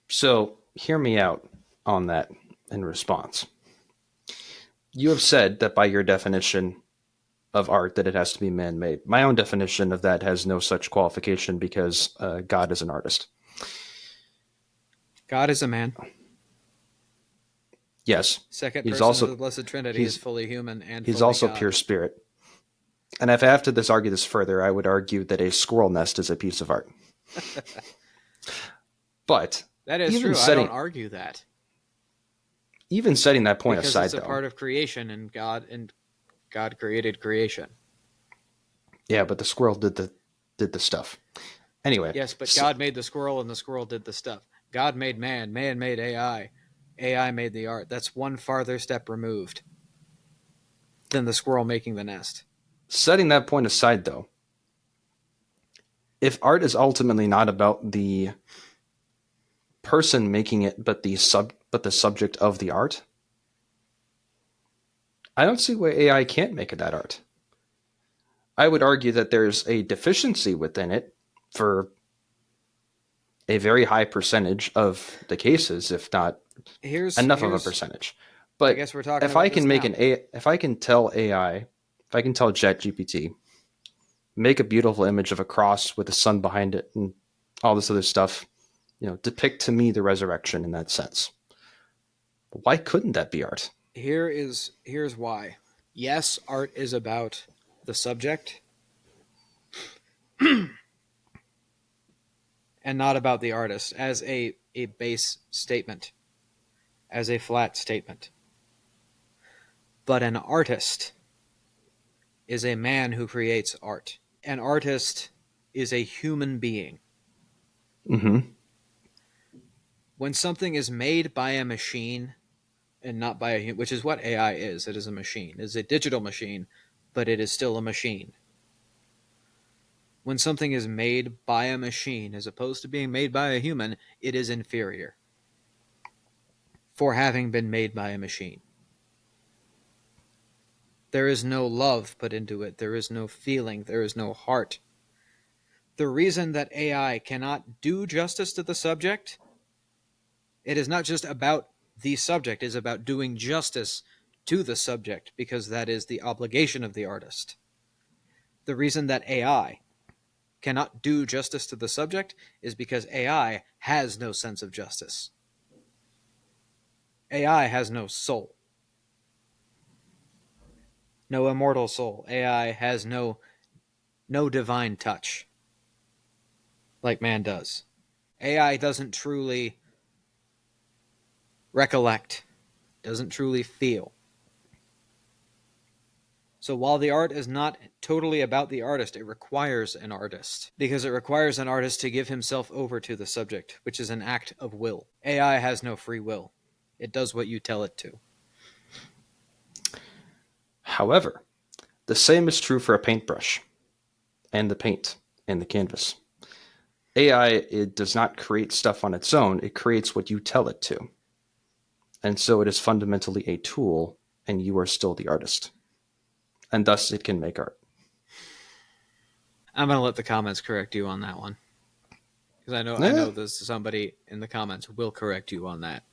So hear me out on that in response. You have said that by your definition of art that it has to be man-made. My own definition of that has no such qualification because God is an artist. God is a man. Yes. Second person of the Blessed Trinity is fully human and he's fully also God. Pure spirit. And if I have to argue this further, I would argue that a squirrel nest is a piece of art. But that is true. I don't argue that. Even setting that point aside, because it's a part of creation, and God created creation. Yeah, but the squirrel did the stuff. Anyway. Yes, but God made the squirrel, and the squirrel did the stuff. God made man. Man made AI. AI made the art. That's one farther step removed than the squirrel making the nest. Setting that point aside, though, if art is ultimately not about the person making it, but the subject of the art, I don't see why AI can't make that art. I would argue that there's a deficiency within it for a very high percentage of the cases, if not enough of a percentage. But I guess we're talking if I can tell ChatGPT, make a beautiful image of a cross with the sun behind it and all this other stuff, depict to me the resurrection in that sense. Why couldn't that be art? Here's why. Yes, art is about the subject and not about the artist as a base statement, as a flat statement. But an artist is a man who creates art. An artist is a human being. Mm-hmm. When something is made by a machine and not by a human, which is what AI is, it is a machine. It is a digital machine, but it is still a machine. When something is made by a machine as opposed to being made by a human, it is inferior for having been made by a machine. There is no love put into it. There is no feeling. There is no heart. The reason that AI cannot do justice to the subject, it is not just about the subject, it is about doing justice to the subject, because that is the obligation of the artist. The reason that AI cannot do justice to the subject is because AI has no sense of justice. AI has no soul, no immortal soul. AI has no divine touch like man does. AI doesn't truly recollect, doesn't truly feel. So while the art is not totally about the artist, it requires an artist, because it requires an artist to give himself over to the subject, which is an act of will. AI has no free will. It does what you tell it to. However, the same is true for a paintbrush and the paint and the canvas. AI, it does not create stuff on its own. It creates what you tell it to. And so it is fundamentally a tool, and you are still the artist. And thus it can make art. I'm going to let the comments correct you on that one, because I know there's somebody in the comments will correct you on that.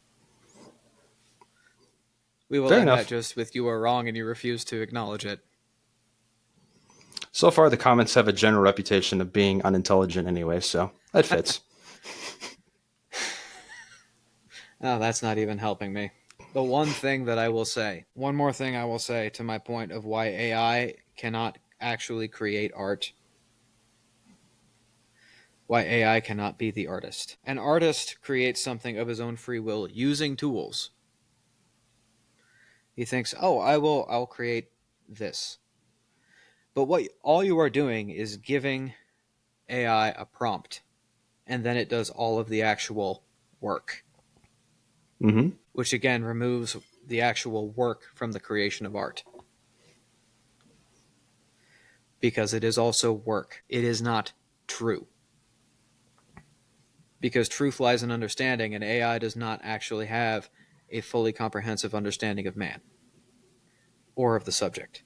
We will Fair end that enough. just with you are wrong and you refuse to acknowledge it. So far, the comments have a general reputation of being unintelligent anyway, so that fits. Oh, that's not even helping me. The one thing that I will say, one more thing I will say to my point of why AI cannot actually create art, why AI cannot be the artist. An artist creates something of his own free will using tools. He thinks, "Oh, I'll create this." But what all you are doing is giving AI a prompt, and then it does all of the actual work. Mm-hmm. Which again removes the actual work from the creation of art. Because it is also work. It is not true. Because truth lies in understanding, and AI does not actually have a fully comprehensive understanding of man or of the subject.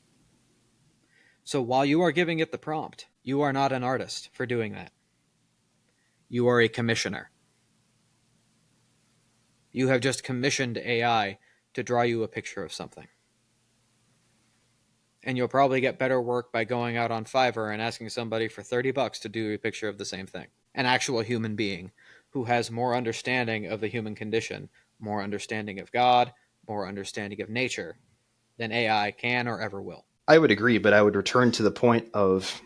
So while you are giving it the prompt, you are not an artist for doing that. You are a commissioner. You have just commissioned AI to draw you a picture of something. And you'll probably get better work by going out on Fiverr and asking somebody for $30 to do a picture of the same thing. An actual human being who has more understanding of the human condition, more understanding of God, more understanding of nature than AI can or ever will. I would agree, but I would return to the point of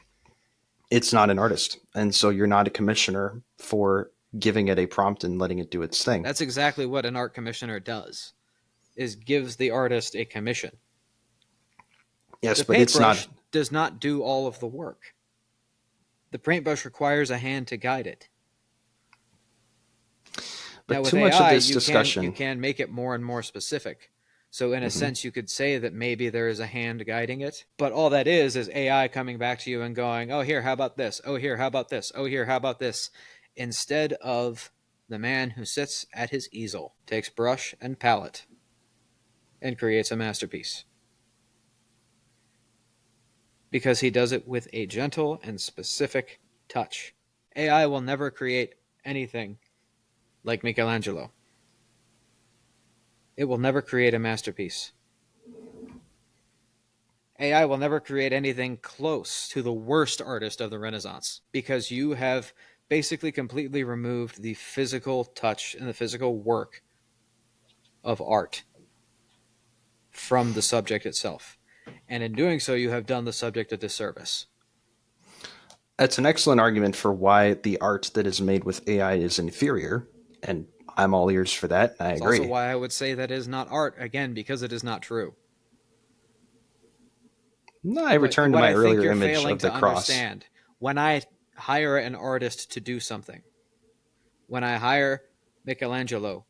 it's not an artist. And so you're not a commissioner for giving it a prompt and letting it do its thing. That's exactly what an art commissioner does, is gives the artist a commission. Yes, The but it's paintbrush not. does not do all of the work. The paintbrush requires a hand to guide it. Now But with too much of AI, this you discussion. can make it more and more specific. So in a sense, you could say that maybe there is a hand guiding it, but all that is AI coming back to you and going, "Oh, here, how about this? Oh, here, how about this? Oh, here, how about this?" Instead of the man who sits at his easel, takes brush and palette, and creates a masterpiece. Because he does it with a gentle and specific touch. AI will never create anything like Michelangelo. It will never create a masterpiece. AI will never create anything close to the worst artist of the Renaissance, because you have basically completely removed the physical touch and the physical work of art from the subject itself. And in doing so, you have done the subject a disservice. That's an excellent argument for why the art that is made with AI is inferior, and I'm all ears for that. I It's also agree. why I would say that is not art, again, because it is not true. No, I return to What my I think earlier you're image failing of the to cross. understand, when I hire an artist to do something, when I hire Michelangelo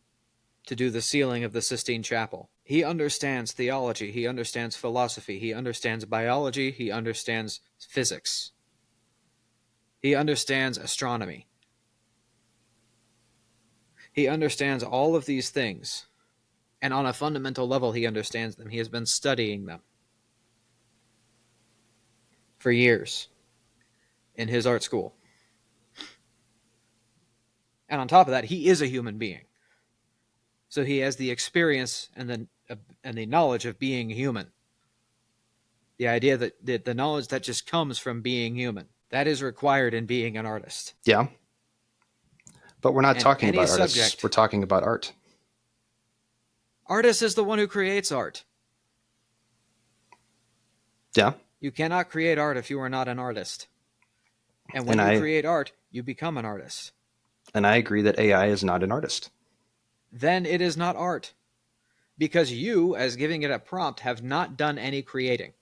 to do the ceiling of the Sistine Chapel, he understands theology, he understands philosophy, he understands biology, he understands physics, he understands astronomy. He understands all of these things, and on a fundamental level, he understands them. He has been studying them. for years in his art school. And on top of that, he is a human being. So he has the experience and the knowledge of being human. The idea that the knowledge that just comes from being human, that is required in being an artist. Yeah. But we're not And talking any about artists. We're subject, talking about art. artist is the one who creates art. Yeah. You cannot create art if you are not an artist. And when And you I create art, you become an artist. and I agree that AI is not an artist. Then it is not art. Because you, as giving it a prompt, have not done any creating.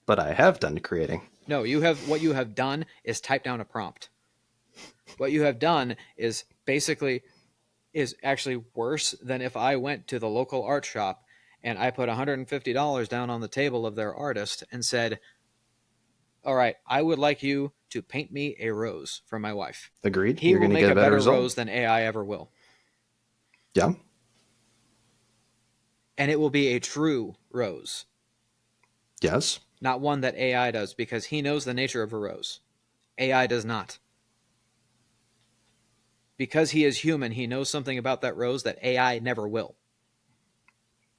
But I have done creating. No, what you have done is type down a prompt. What you have done is actually worse than if I went to the local art shop and I put $150 down on the table of their artist and said, all right, I would like you to paint me a rose for my wife. Agreed. He You're will going to make get a a better better result. rose than AI ever will. Yeah. And it will be a true rose. Yes. Not one that AI does, because he knows the nature of a rose. AI does not. Because he is human, he knows something about that rose that AI never will.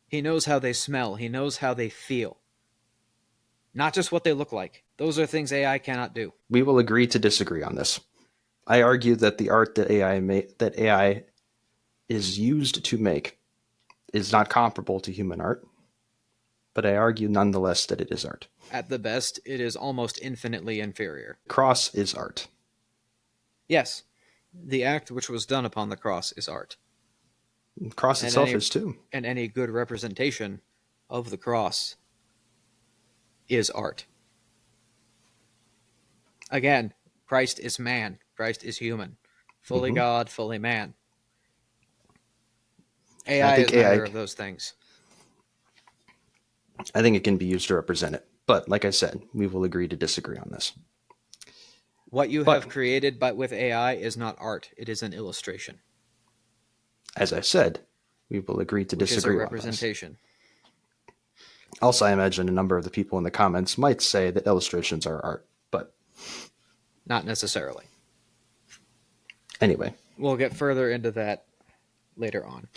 He knows how they smell. He knows how they feel. Not just what they look like. Those are things AI cannot do. We will agree to disagree on this. I argue that the art that AI is used to make is not comparable to human art, but I argue nonetheless that it is art. At the best, it is almost infinitely inferior. Cross is art. Yes, the act which was done upon the cross is art. Cross itself is too. And any good representation of the cross is art. Again, Christ is man. Christ is human. Fully God, fully man. AI is neither of those things. I think it can be used to represent it. But like I said, we will agree to disagree on this. What you have created with AI is not art. It is an illustration. As I said, we will agree to disagree on this. Representation. Also, I imagine a number of the people in the comments might say that illustrations are art, but not necessarily. Anyway. We'll get further into that later on.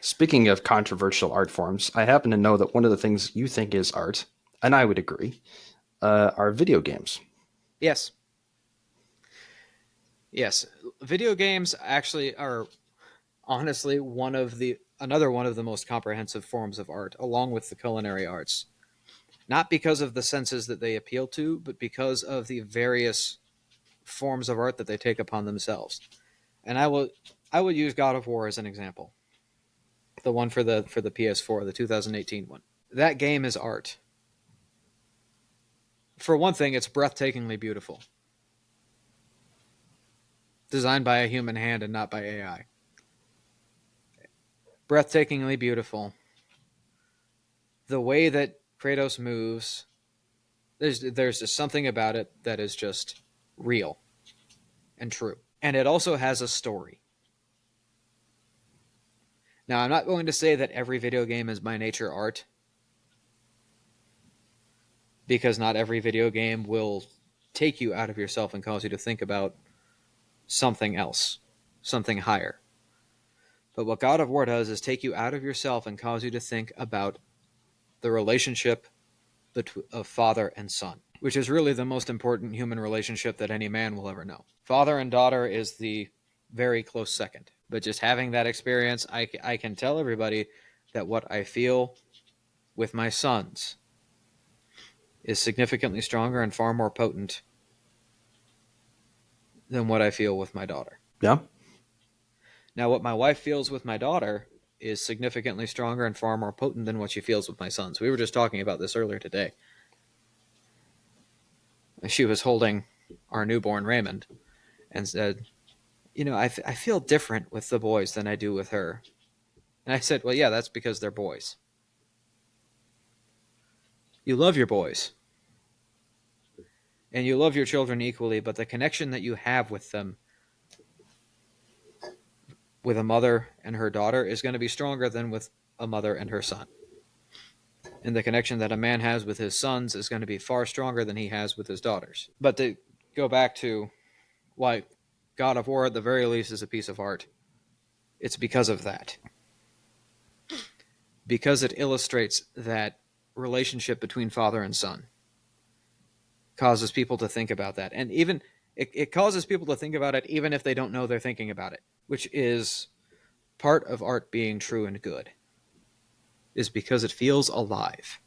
Speaking of controversial art forms, I happen to know that one of the things you think is art, and I would agree, are video games. Yes. Yes. Video games actually are honestly another one of the most comprehensive forms of art, along with the culinary arts. Not because of the senses that they appeal to, but because of the various forms of art that they take upon themselves. And I will use God of War as an example. The one for the PS4, the 2018 one. That game is art. For one thing, it's breathtakingly beautiful. Designed by a human hand and not by AI. Breathtakingly beautiful. The way that Kratos moves, there's just something about it that is just real and true. And it also has a story. Now, I'm not going to say that every video game is by nature art, because not every video game will take you out of yourself and cause you to think about something else, something higher. But what God of War does is take you out of yourself and cause you to think about the relationship of father and son, which is really the most important human relationship that any man will ever know. Father and daughter is the very close second. But just having that experience, I can tell everybody that what I feel with my sons is significantly stronger and far more potent than what I feel with my daughter. Yeah. Now, what my wife feels with my daughter is significantly stronger and far more potent than what she feels with my sons. We were just talking about this earlier today. She was holding our newborn Raymond and said, I feel different with the boys than I do with her. And I said, well, yeah, that's because they're boys. You love your boys. And you love your children equally, but the connection that you have with them, with a mother and her daughter, is going to be stronger than with a mother and her son. And the connection that a man has with his sons is going to be far stronger than he has with his daughters. But to go back to why God of War, at the very least, is a piece of art, it's because of that. Because it illustrates that relationship between father and son, causes people to think about that. And even it causes people to think about it even if they don't know they're thinking about it, which is part of art being true and good, is because it feels alive.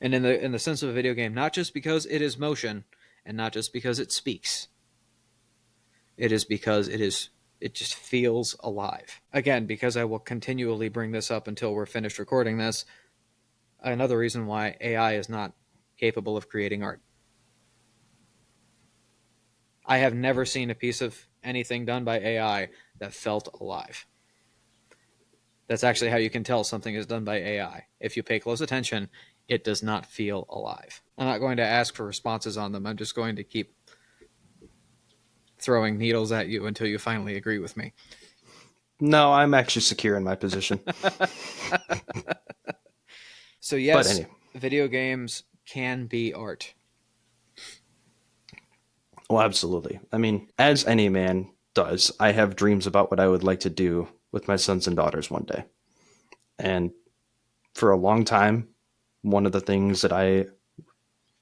And in the sense of a video game, not just because it is motion and not just because it speaks. It is because it just feels alive. Again, because I will continually bring this up until we're finished recording this, another reason why AI is not capable of creating art. I have never seen a piece of anything done by AI that felt alive. That's actually how you can tell something is done by AI. If you pay close attention, it does not feel alive. I'm not going to ask for responses on them. I'm just going to keep throwing needles at you until you finally agree with me. No, I'm actually secure in my position. So But yes, anyway, video games can be art. well, absolutely. I mean, as any man does, I have dreams about what I would like to do with my sons and daughters one day. And for a long time, one of the things that I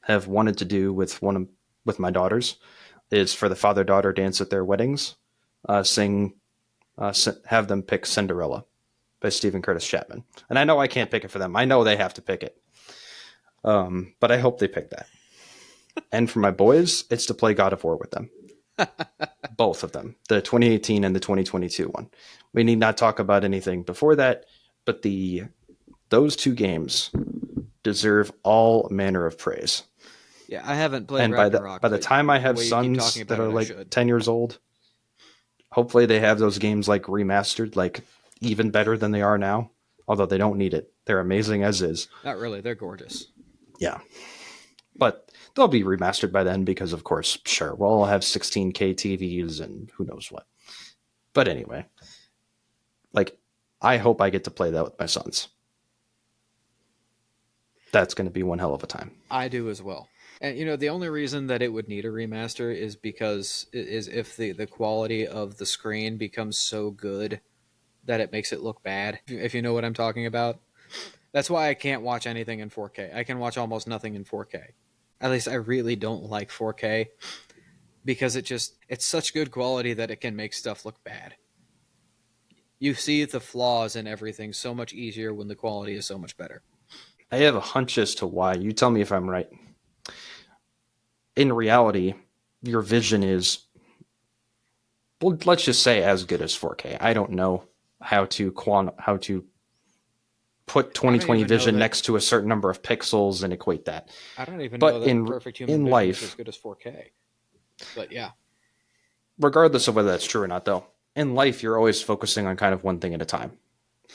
have wanted to do with my daughters is for the father-daughter dance at their weddings, have them pick Cinderella by Stephen Curtis Chapman. And I know I can't pick it for them. I know they have to pick it. But I hope they pick that. And for my boys, it's to play God of War with them. Both of them, the 2018 and the 2022 one. We need not talk about anything before that, but those two games deserve all manner of praise. Yeah, I haven't played And Ragnarok. by the But time I the have way you keep sons talking that about are it, I like should. 10 years old, hopefully they have those games like remastered, like even better than they are now. Although they don't need it. They're amazing as is. Not really. They're gorgeous. Yeah. But they'll be remastered by then because, of course, sure, we'll all have 16K TVs and who knows what. But anyway, like, I hope I get to play that with my sons. That's going to be one hell of a time. I do as well. And you know, the only reason that it would need a remaster is because if the quality of the screen becomes so good that it makes it look bad. If you know what I'm talking about. That's why I can't watch anything in 4K. I can watch almost nothing in 4K. At least I really don't like 4K because it's such good quality that it can make stuff look bad. You see the flaws in everything so much easier when the quality is so much better. I have a hunch as to why. You tell me if I'm right. In reality, your vision is, well, let's just say as good as 4K. I don't know how to put I don't 2020 even know vision that next to a certain number of pixels and equate that. I don't even know But that perfect human in vision is as life, good as 4K. But yeah. regardless of whether that's true or not, though, in life you're always focusing on kind of one thing at a time.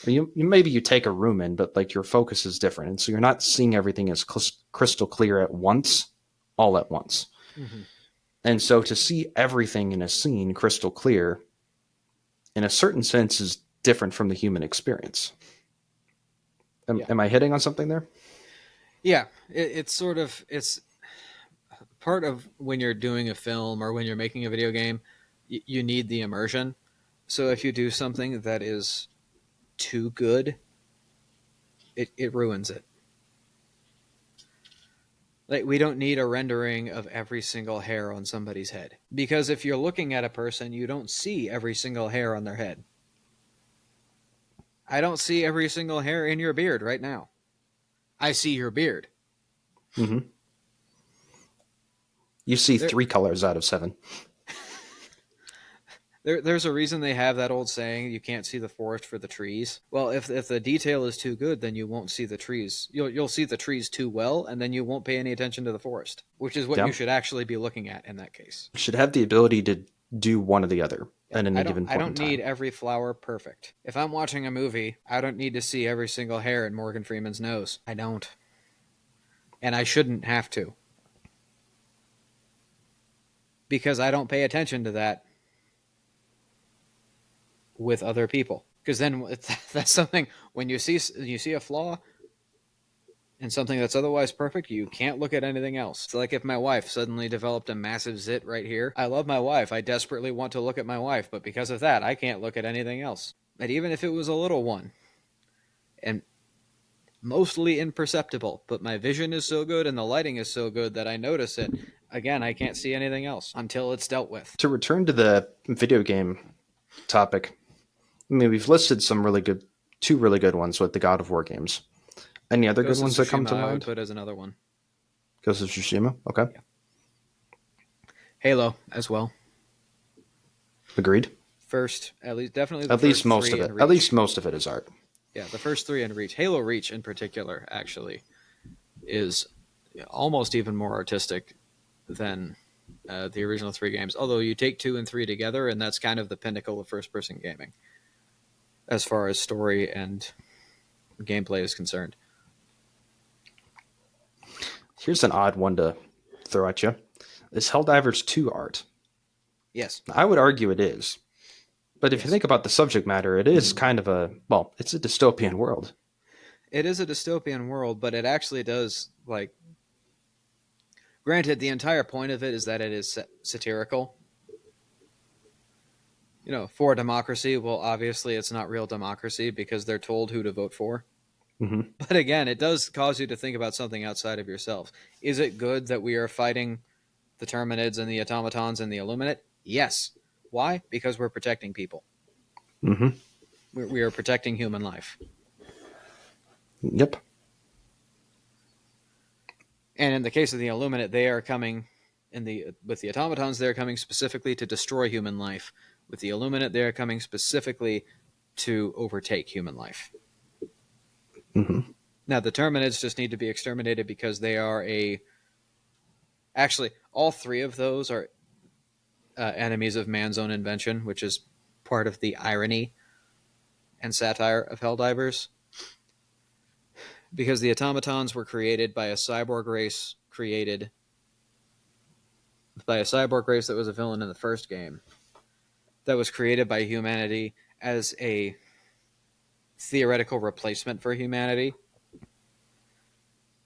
You maybe you take a room in, but like your focus is different, and so you're not seeing everything as crystal clear at once, all at once. Mm-hmm. And so to see everything in a scene crystal clear, in a certain sense, is different from the human experience. Yeah. Am I hitting on something there? Yeah. It's part of when you're doing a film or when you're making a video game, you need the immersion. So if you do something that is too good, it ruins it. Like, we don't need a rendering of every single hair on somebody's head. Because if you're looking at a person, you don't see every single hair on their head. I don't see every single hair in your beard right now. I see your beard. Mm-hmm. You see There, 3 colors out of 7. there's a reason they have that old saying, you can't see the forest for the trees. Well, if the detail is too good, then you won't see the trees. You'll see the trees too well, and then you won't pay any attention to the forest, which is what Yeah, you should actually be looking at in that case. should have the ability to do one or the other Yeah, at any given I point in don't need time. every flower perfect. If I'm watching a movie, I don't need to see every single hair in Morgan Freeman's nose. I don't. And I shouldn't have to. Because I don't pay attention to that with other people. Because then that's something when you see a flaw in something that's otherwise perfect, you can't look at anything else. It's like if my wife suddenly developed a massive zit right here. I love my wife. I desperately want to look at my wife, but because of that, I can't look at anything else. And even if it was a little one, and mostly imperceptible, but my vision is so good and the lighting is so good that I notice it. Again, I can't see anything else until it's dealt with. To return to the video game topic, I mean, we've listed two really good ones with the God of War games. Any other good Ghost of ones that come Tsushima, to I would mind? put as another one. Ghost of Tsushima. Okay. Yeah. Halo as well. Agreed. First, at least definitely the At least first most three of in it. At Reach. least most of it is art. Yeah, the first three in Reach. Halo Reach in particular, actually, is almost even more artistic than the original three games. Although you take 2 and 3 together, and that's kind of the pinnacle of first-person gaming as far as story and gameplay is concerned. Here's an odd one to throw at you. Is Helldivers 2 art? Yes. I would argue it is. But if you Yes. think about the subject matter, it is kind of it's a dystopian world. It is a dystopian world, but it actually does, like, granted, the entire point of it is that it is satirical. For democracy, well, obviously it's not real democracy because they're told who to vote for. Mm-hmm. But again, it does cause you to think about something outside of yourself. Is it good that we are fighting the Terminids and the automatons and the Illuminate? Yes. Why? Because we're protecting people. Mm-hmm. We are protecting human life. Yep. And in the case of the Illuminate, they are coming with the automatons, they're coming specifically to destroy human life. With the Illuminate, they're coming specifically to overtake human life. Mm-hmm. Now, the Terminids just need to be exterminated because they are actually, all three of those are enemies of man's own invention, which is part of the irony and satire of Helldivers. Because the automatons were created by a cyborg race that was a villain in the first game, that was created by humanity as a theoretical replacement for humanity.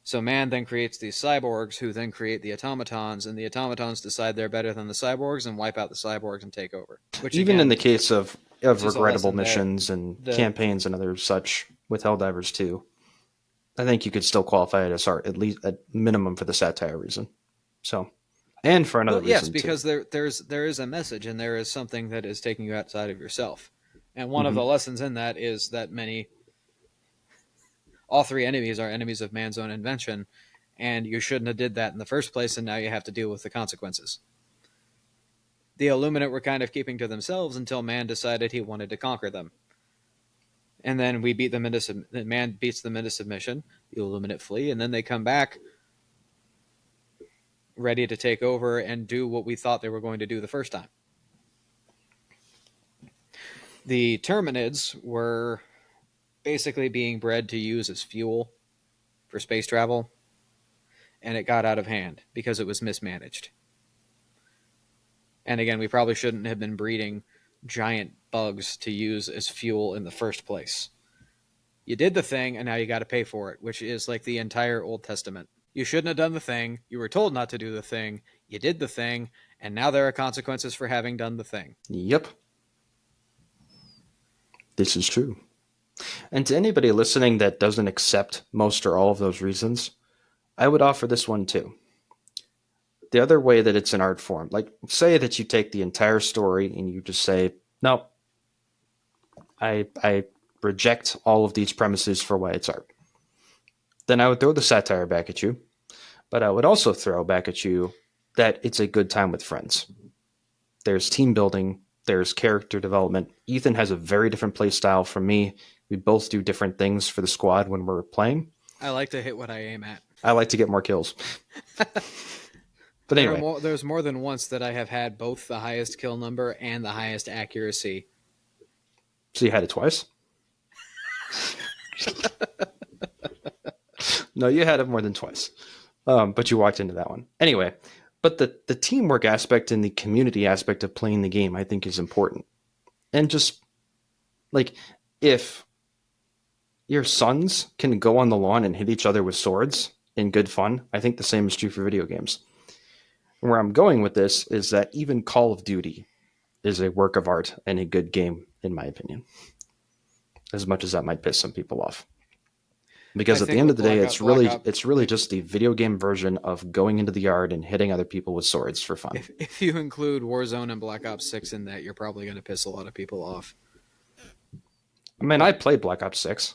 So man then creates these cyborgs who then create the automatons, and the automatons decide they're better than the cyborgs and wipe out the cyborgs and take over. Which Even in again, the case of which is a regrettable lesson there. missions and campaigns and other such with Helldivers 2, I think you could still qualify it as art, at least at minimum for the satire reason. So, and for another Well, yes, reason because too. there is a message and there is something that is taking you outside of yourself. And one of Mm-hmm. the lessons in that is that all three enemies are enemies of man's own invention, and you shouldn't have did that in the first place, and now you have to deal with the consequences. The Illuminate were kind of keeping to themselves until man decided he wanted to conquer them. And then man beats them into submission, the Illuminate flee, and then they come back ready to take over and do what we thought they were going to do the first time. The Terminids were basically being bred to use as fuel for space travel, and it got out of hand because it was mismanaged. And again, we probably shouldn't have been breeding giant bugs to use as fuel in the first place. You did the thing, and now you got to pay for it, which is like the entire Old Testament. You shouldn't have done the thing. You were told not to do the thing. You did the thing, and now there are consequences for having done the thing. Yep. This is true. And to anybody listening that doesn't accept most or all of those reasons, I would offer this one too. The other way that it's an art form, like say that you take the entire story and you just say, no, I reject all of these premises for why it's art. Then I would throw the satire back at you, but I would also throw back at you that it's a good time with friends. There's team building, there's character development. Ethan has a very different play style from me. We both do different things for the squad when we're playing. I like to hit what I aim at. I like to get more kills. But anyway. There's more than once that I have had both the highest kill number and the highest accuracy. So you had it twice? No, you had it more than twice. But you walked into that one. Anyway, but the teamwork aspect and the community aspect of playing the game, I think, is important. And just, like, if your sons can go on the lawn and hit each other with swords in good fun, I think the same is true for video games. Where I'm going with this is that even Call of Duty is a work of art and a good game, in my opinion. As much as that might piss some people off. I Because at the think end with of the day, Black Ops, it's really just the video game version of going into the yard and hitting other people with swords for fun. if you include Warzone and Black Ops 6 in that, you're probably going to piss a lot of people off. I mean, I But played Black Ops 6.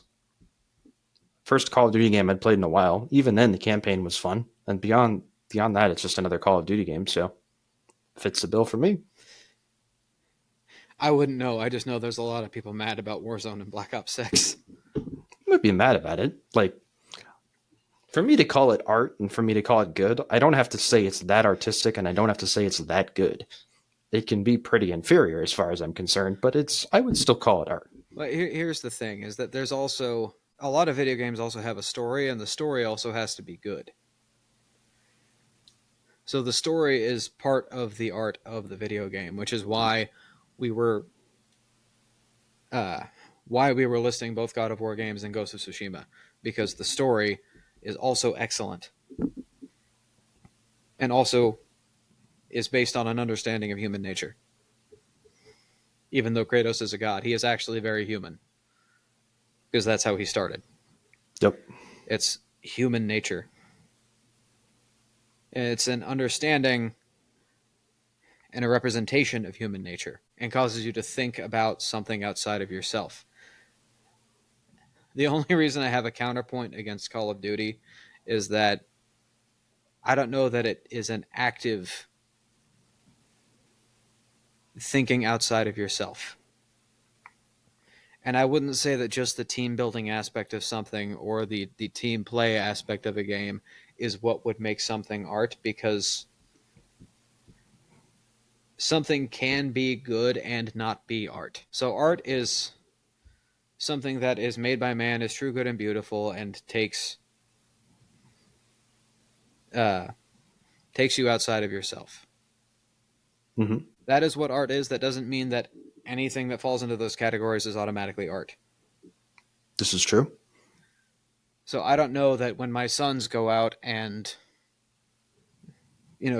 First Call of Duty game I'd played in a while. Even then, the campaign was fun. And beyond that, it's just another Call of Duty game, so fits the bill for me. I wouldn't know. I just know there's a lot of people mad about Warzone and Black Ops 6. I would be mad about it. Like, for me to call it art and for me to call it good, I don't have to say it's that artistic and I don't have to say it's that good. It can be pretty inferior as far as I'm concerned, but I would still call it art. Well, here's the thing, is that there's also a lot of video games also have a story, and the story also has to be good. So the story is part of the art of the video game, which is we were why we were listing both God of War games and Ghost of Tsushima, because the story is also excellent and also is based on an understanding of human nature. Even though Kratos is a god, he is actually very human because that's how he started. Yep. It's human nature. It's an understanding and a representation of human nature and causes you to think about something outside of yourself. The only reason I have a counterpoint against Call of Duty is that I don't know that it is an active thinking outside of yourself. And I wouldn't say that just the team building aspect of something or the team play aspect of a game is what would make something art, because something can be good and not be art. So art is something that is made by man, is true, good, and beautiful, and uh, takes you outside of yourself. Mm-hmm. That is what art is. That doesn't mean that anything that falls into those categories is automatically art. This is true. So I don't know that when my sons go out and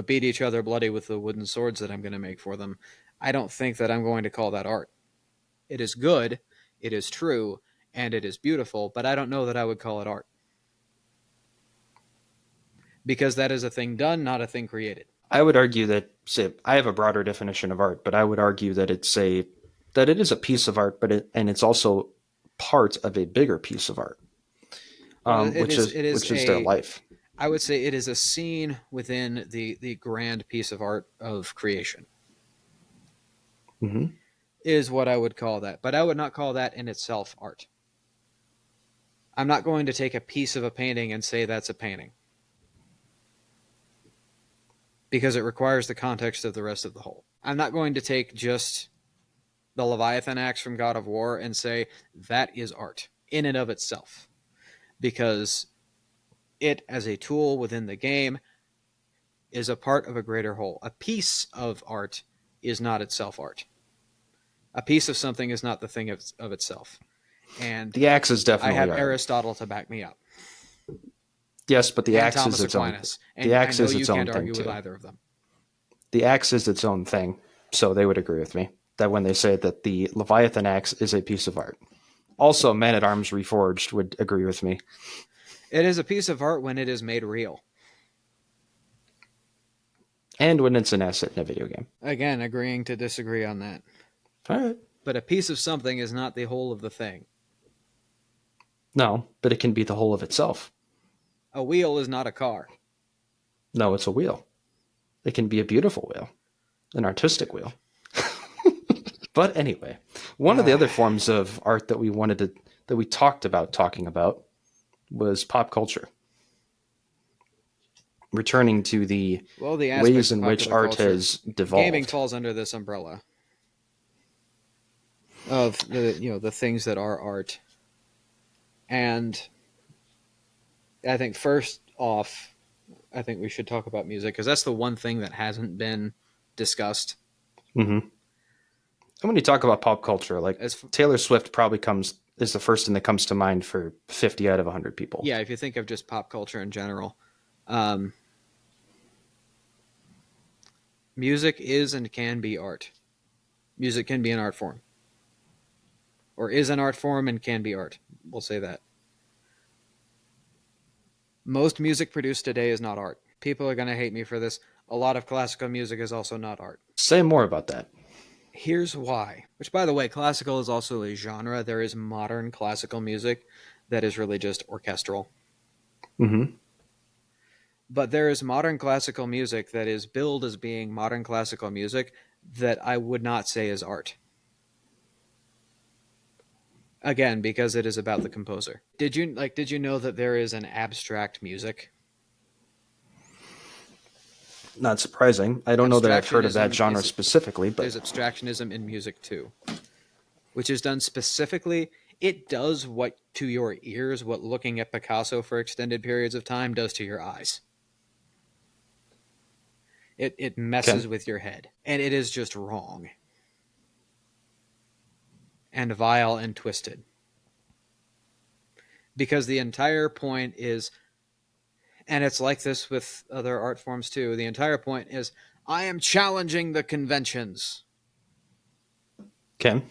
beat each other bloody with the wooden swords that I'm going to make for them, I don't think that I'm going to call that art. It is good, it is true, and it is beautiful, but I don't know that I would call it art. Because that is a thing done, not a thing created. I would argue that, say, I have a broader definition of art, but I would argue that that it is a piece of art, and it's also part of a bigger piece of art, Well, which is their life. I would say it is a scene within the grand piece of art of creation. Mm-hmm. Is what I would call that. But I would not call that in itself art. I'm not going to take a piece of a painting and say that's a painting, because it requires the context of the rest of the whole. I'm not going to take just the Leviathan axe from God of War and say that is art in and of itself, because it, as a tool within the game, is a part of a greater whole. A piece of art is not itself art. A piece of something is not the thing of itself. And The axe is I definitely have art. Aristotle to back me up. Yes, but the And axe Thomas is its own. Aquinas. The And I axe know is you its own can't thing argue with too. either of them. The axe is its own thing, so they would agree with me that when they say that the Leviathan axe is a piece of art. Also, Man at Arms Reforged would agree with me. It is a piece of art when it is made real. And when it's an asset in a video game. Again, agreeing to disagree on that. All right. But a piece of something is not the whole of the thing. No, but it can be the whole of itself. A wheel is not a car. No, it's a wheel. It can be a beautiful wheel, an artistic wheel. But anyway, one of the other forms of art that we talked about talking about was pop culture. Returning to the ways in which art has devolved. Gaming falls under this umbrella of the things that are art. And I think first off, I think we should talk about music, because that's the one thing that hasn't been discussed. Mm-hmm. And when you talk about pop culture, like As Taylor Swift probably is the first thing that comes to mind for 50 out of 100 people. Yeah, if you think of just pop culture in general, um, music is and can be art. Music can be an art form, or is an art form and can be art. We'll say that. Most music produced today is not art. People are going to hate me for this. A lot of classical music is also not art. Say more about that. Here's why. Which, by the way, classical is also a genre. There is modern classical music that is really just orchestral. Mm-hmm. But there is modern classical music that is billed as being modern classical music that I would not say is art. Again, because it is about the composer. Did you know that there is an abstract music? Not surprising. I don't know that I've heard of that Abstractionism genre is specifically, but There's abstractionism in music too, which is done specifically. It does what to your ears what looking at Picasso for extended periods of time does to your eyes. It okay. messes with your head, and it is just wrong and vile and twisted. Because the entire point is, and it's like this with other art forms too, the entire point is, I am challenging the conventions. Okay.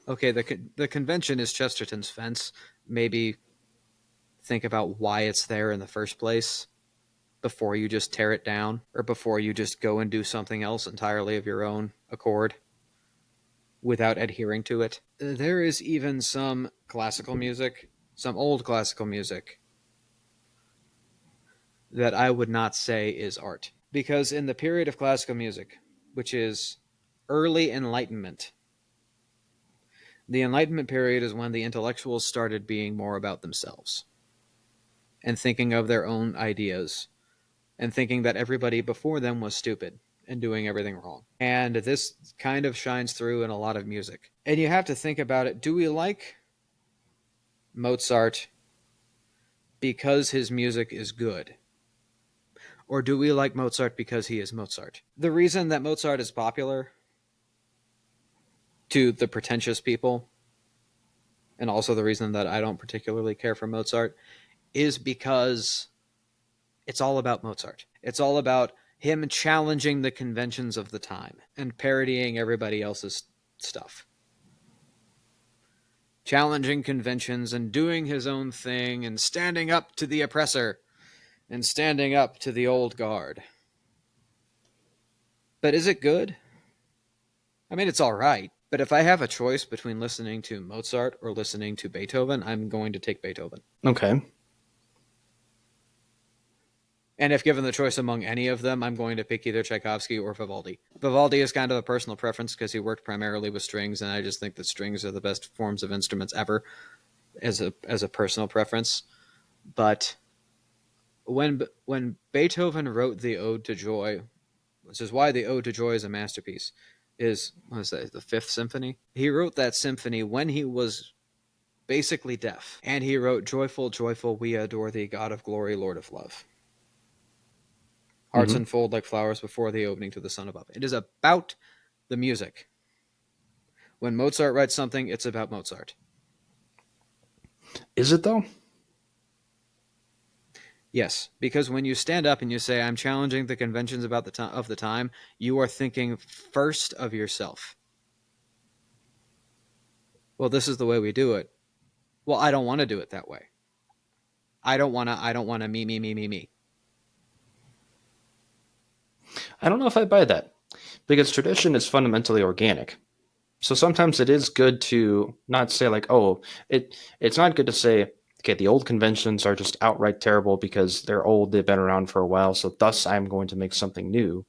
Okay, the convention is Chesterton's fence. Maybe think about why it's there in the first place before you just tear it down, or before you just go and do something else entirely of your own accord without adhering to it. There is even some classical music, some old classical music, that I would not say is art. Because in the period of classical music, which is early Enlightenment, the Enlightenment period is when the intellectuals started being more about themselves and thinking of their own ideas and thinking that everybody before them was stupid and doing everything wrong. And this kind of shines through in a lot of music. And you have to think about it. Do we like Mozart because his music is good? Or do we like Mozart because he is Mozart? The reason that Mozart is popular to the pretentious people, and also the reason that I don't particularly care for Mozart, is because it's all about Mozart. It's all about him challenging the conventions of the time and parodying everybody else's stuff. Challenging conventions and doing his own thing and standing up to the oppressor and standing up to the old guard. But is it good? I mean, it's all right. But if I have a choice between listening to Mozart or listening to Beethoven, I'm going to take Beethoven. Okay. And if given the choice among any of them, I'm going to pick either Tchaikovsky or Vivaldi. Vivaldi is kind of a personal preference because he worked primarily with strings, and I just think that strings are the best forms of instruments ever as a personal preference. But when Beethoven wrote the Ode to Joy, which is why the Ode to Joy is a masterpiece, is what is that, the Fifth Symphony? He wrote that symphony when he was basically deaf, and he wrote "Joyful, joyful, we adore thee, God of glory, Lord of love. Hearts Mm-hmm. unfold like flowers before the opening to the sun above." It is about the music. When Mozart writes something, it's about Mozart. Is it though? Yes, because when you stand up and you say, "I'm challenging the conventions about of the time," you are thinking first of yourself. Well, this is the way we do it. Well, I don't want to do it that way. I don't want to me. I don't know if I buy that because tradition is fundamentally organic. So sometimes it is good to not say like, oh, it's not good to say, okay, the old conventions are just outright terrible because they're old, they've been around for a while, so thus I'm going to make something new.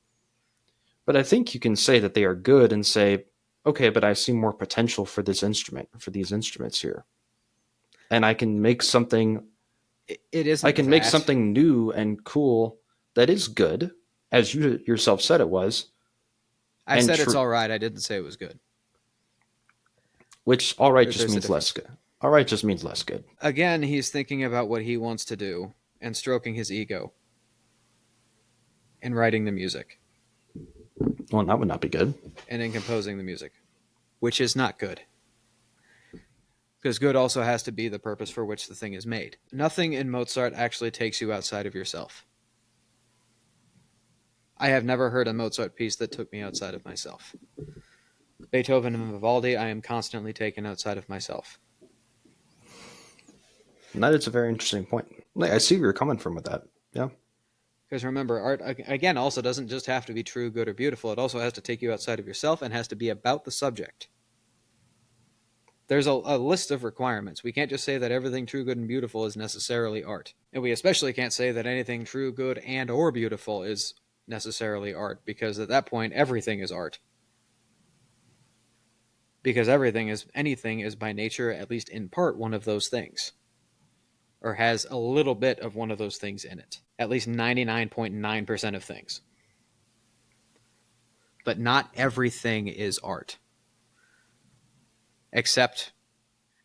But I think you can say that they are good and say, okay, but I see more potential for this instrument, for these instruments here. And It I isn't can make that. something new and cool that is good, as you yourself said it was, I and said it's all right. I didn't say it was good. which all right just There's a means less difference. good. All right just means less good. Again, he's thinking about what he wants to do and stroking his ego in writing the music Well, that would not be good. and in composing the music. which is not good. Because good also has to be the purpose for which the thing is made. Nothing in Mozart actually takes you outside of yourself. I have never heard a Mozart piece that took me outside of myself. Beethoven and Vivaldi, I am constantly taken outside of myself. And that is a very interesting point. Like, I see where you're coming from with that. Yeah. Because remember, art, again, also doesn't just have to be true, good, or beautiful. It also has to take you outside of yourself and has to be about the subject. There's a list of requirements. We can't just say that everything true, good, and beautiful is necessarily art. And we especially can't say that anything true, good, and or beautiful is necessarily art, because at that point, everything is art. Because anything is by nature, at least in part, one of those things. Or has a little bit of one of those things in it. At least 99.9% of things. But not everything is art. Except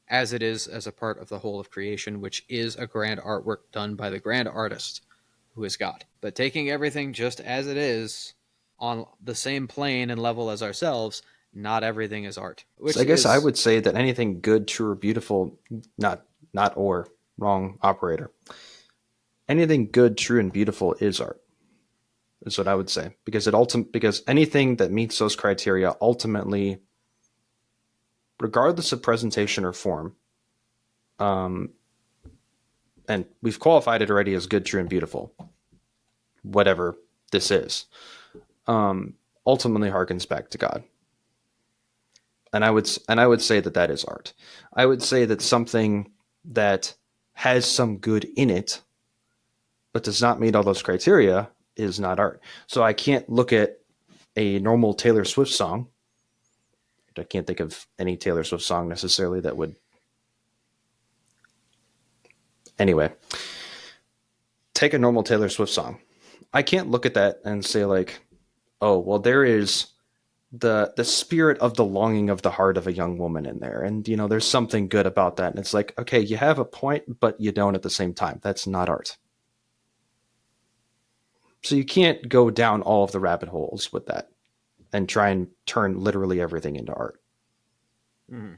as it is as a part of the whole of creation, which is a grand artwork done by the grand artist, who is God. But taking everything just as it is, on the same plane and level as ourselves, not everything is art. So I guess I would say that anything good, true, or beautiful, not or, wrong operator. Anything good, true, and beautiful is art. Is what I would say. Because anything that meets those criteria ultimately, regardless of presentation or form, and we've qualified it already as good, true, and beautiful, whatever this is, ultimately harkens back to God. And I would say that that is art. I would say that something that has some good in it, but does not meet all those criteria, is not art. So I can't look at a normal Taylor Swift song. I can't think of any Taylor Swift song necessarily that would. Anyway, take a normal Taylor Swift song. I can't look at that and say like, oh, well, there is the spirit of the longing of the heart of a young woman in there, and there's something good about that. And it's like, okay, you have a point, but you don't at the same time. That's not art. So you can't go down all of the rabbit holes with that and try and turn literally everything into art. Mm-hmm.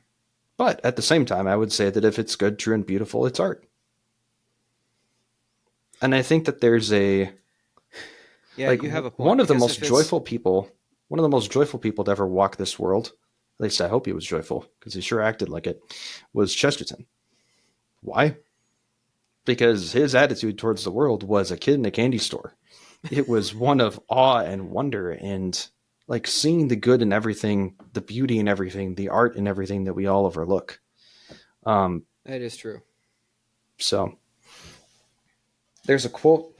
But at the same time, I would say that if it's good, true, and beautiful, it's art. And I think that there's you have a point. One of the most joyful people to ever walk this world, at least I hope he was joyful, because he sure acted like it, was Chesterton. Why? Because his attitude towards the world was a kid in a candy store. It was one of awe and wonder and like seeing the good in everything, the beauty in everything, the art in everything that we all overlook. That is true. So there's a quote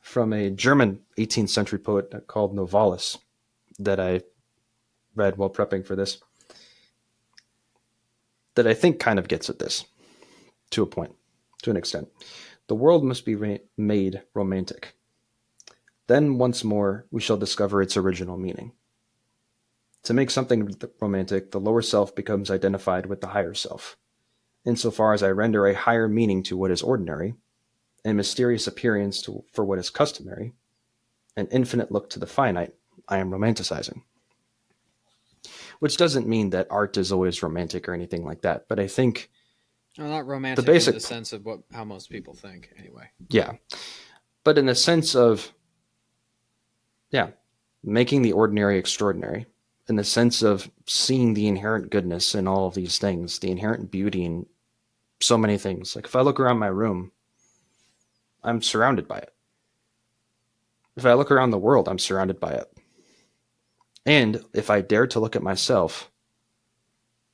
from a German 18th century poet called Novalis that I read while prepping for this that I think kind of gets at this to a point, to an extent. The world must be made romantic. Then once more we shall discover its original meaning. To make something romantic, the lower self becomes identified with the higher self. Insofar as I render a higher meaning to what is ordinary, a mysterious appearance for what is customary, an infinite look to the finite, I am romanticizing. Which doesn't mean that art is always romantic or anything like that, but I think not romantic in the sense of how most people think, anyway. Yeah, but in the sense of making the ordinary extraordinary, in the sense of seeing the inherent goodness in all of these things, the inherent beauty in so many things. Like if I look around my room, I'm surrounded by it. If I look around the world, I'm surrounded by it. And if I dare to look at myself,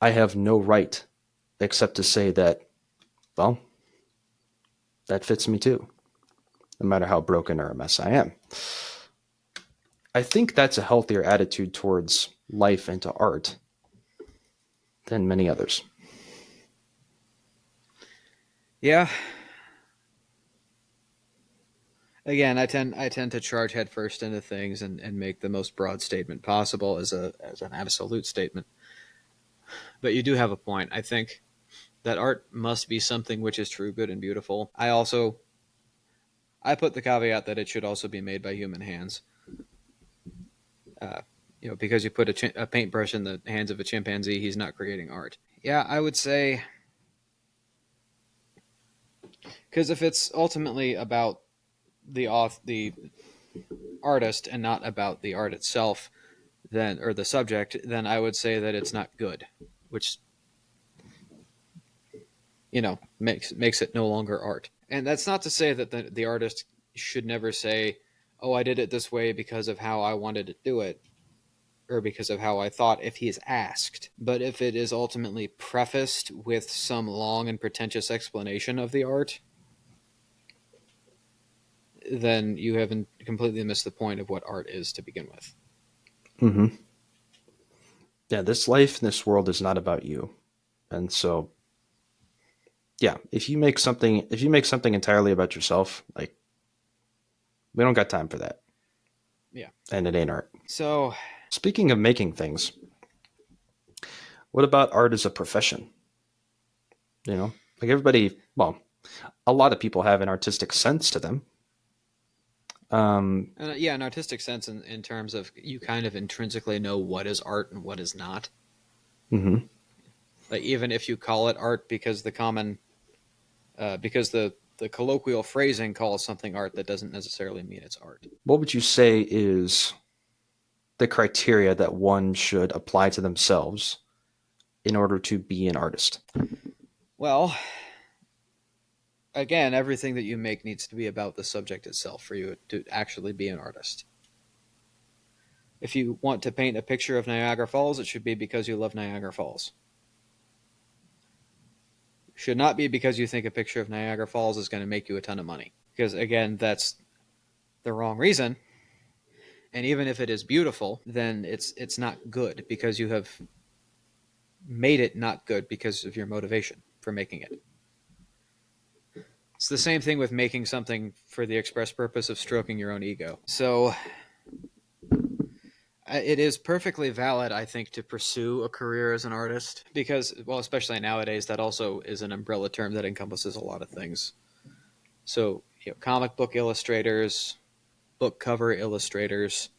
I have no right except to say that, well, that fits me too, no matter how broken or a mess I am. I think that's a healthier attitude towards life and to art than many others. Yeah. Again, I tend to charge headfirst into things and make the most broad statement possible as an absolute statement. But you do have a point. I think that art must be something which is true, good, and beautiful. I put the caveat that it should also be made by human hands. Because you put a paintbrush in the hands of a chimpanzee, he's not creating art. Yeah, I would say, because if it's ultimately about the artist and not about the art itself, then or the subject, then I would say that it's not good, which makes it no longer art. And that's not to say that the artist should never say, "Oh, I did it this way because of how I wanted to do it." Or because of how I thought, if he is asked. But if it is ultimately prefaced with some long and pretentious explanation of the art, then you haven't completely missed the point of what art is to begin with. Mm-hmm. Yeah, this life, this world is not about you. And so, yeah, if you make something entirely about yourself, like, we don't got time for that. Yeah. And it ain't art. So, Speaking of making things, what about art as a profession? Like everybody, well, a lot of people have an artistic sense to them. yeah, an artistic sense in terms of you kind of intrinsically know what is art and what is not. Mm-hmm. Like, even if you call it art because the colloquial phrasing calls something art, that doesn't necessarily mean it's art. What would you say is the criteria that one should apply to themselves in order to be an artist? Well, again, everything that you make needs to be about the subject itself for you to actually be an artist. If you want to paint a picture of Niagara Falls, it should be because you love Niagara Falls. It should not be because you think a picture of Niagara Falls is going to make you a ton of money. Because, again, that's the wrong reason. And even if it is beautiful, then it's not good because you have made it not good because of your motivation for making it. It's the same thing with making something for the express purpose of stroking your own ego. So it is perfectly valid, I think, to pursue a career as an artist because, well, especially nowadays, that also is an umbrella term that encompasses a lot of things. So, comic book illustrators, book cover illustrators,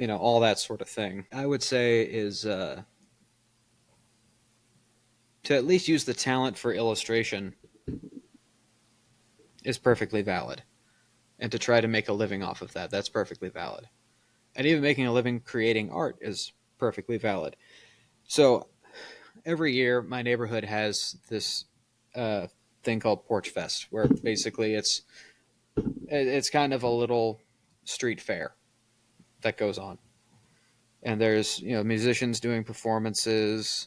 all that sort of thing. I would say is to at least use the talent for illustration is perfectly valid. And to try to make a living off of that, that's perfectly valid. And even making a living creating art is perfectly valid. So every year, my neighborhood has this thing called Porch Fest, where basically it's kind of a little street fair that goes on, and there's musicians doing performances,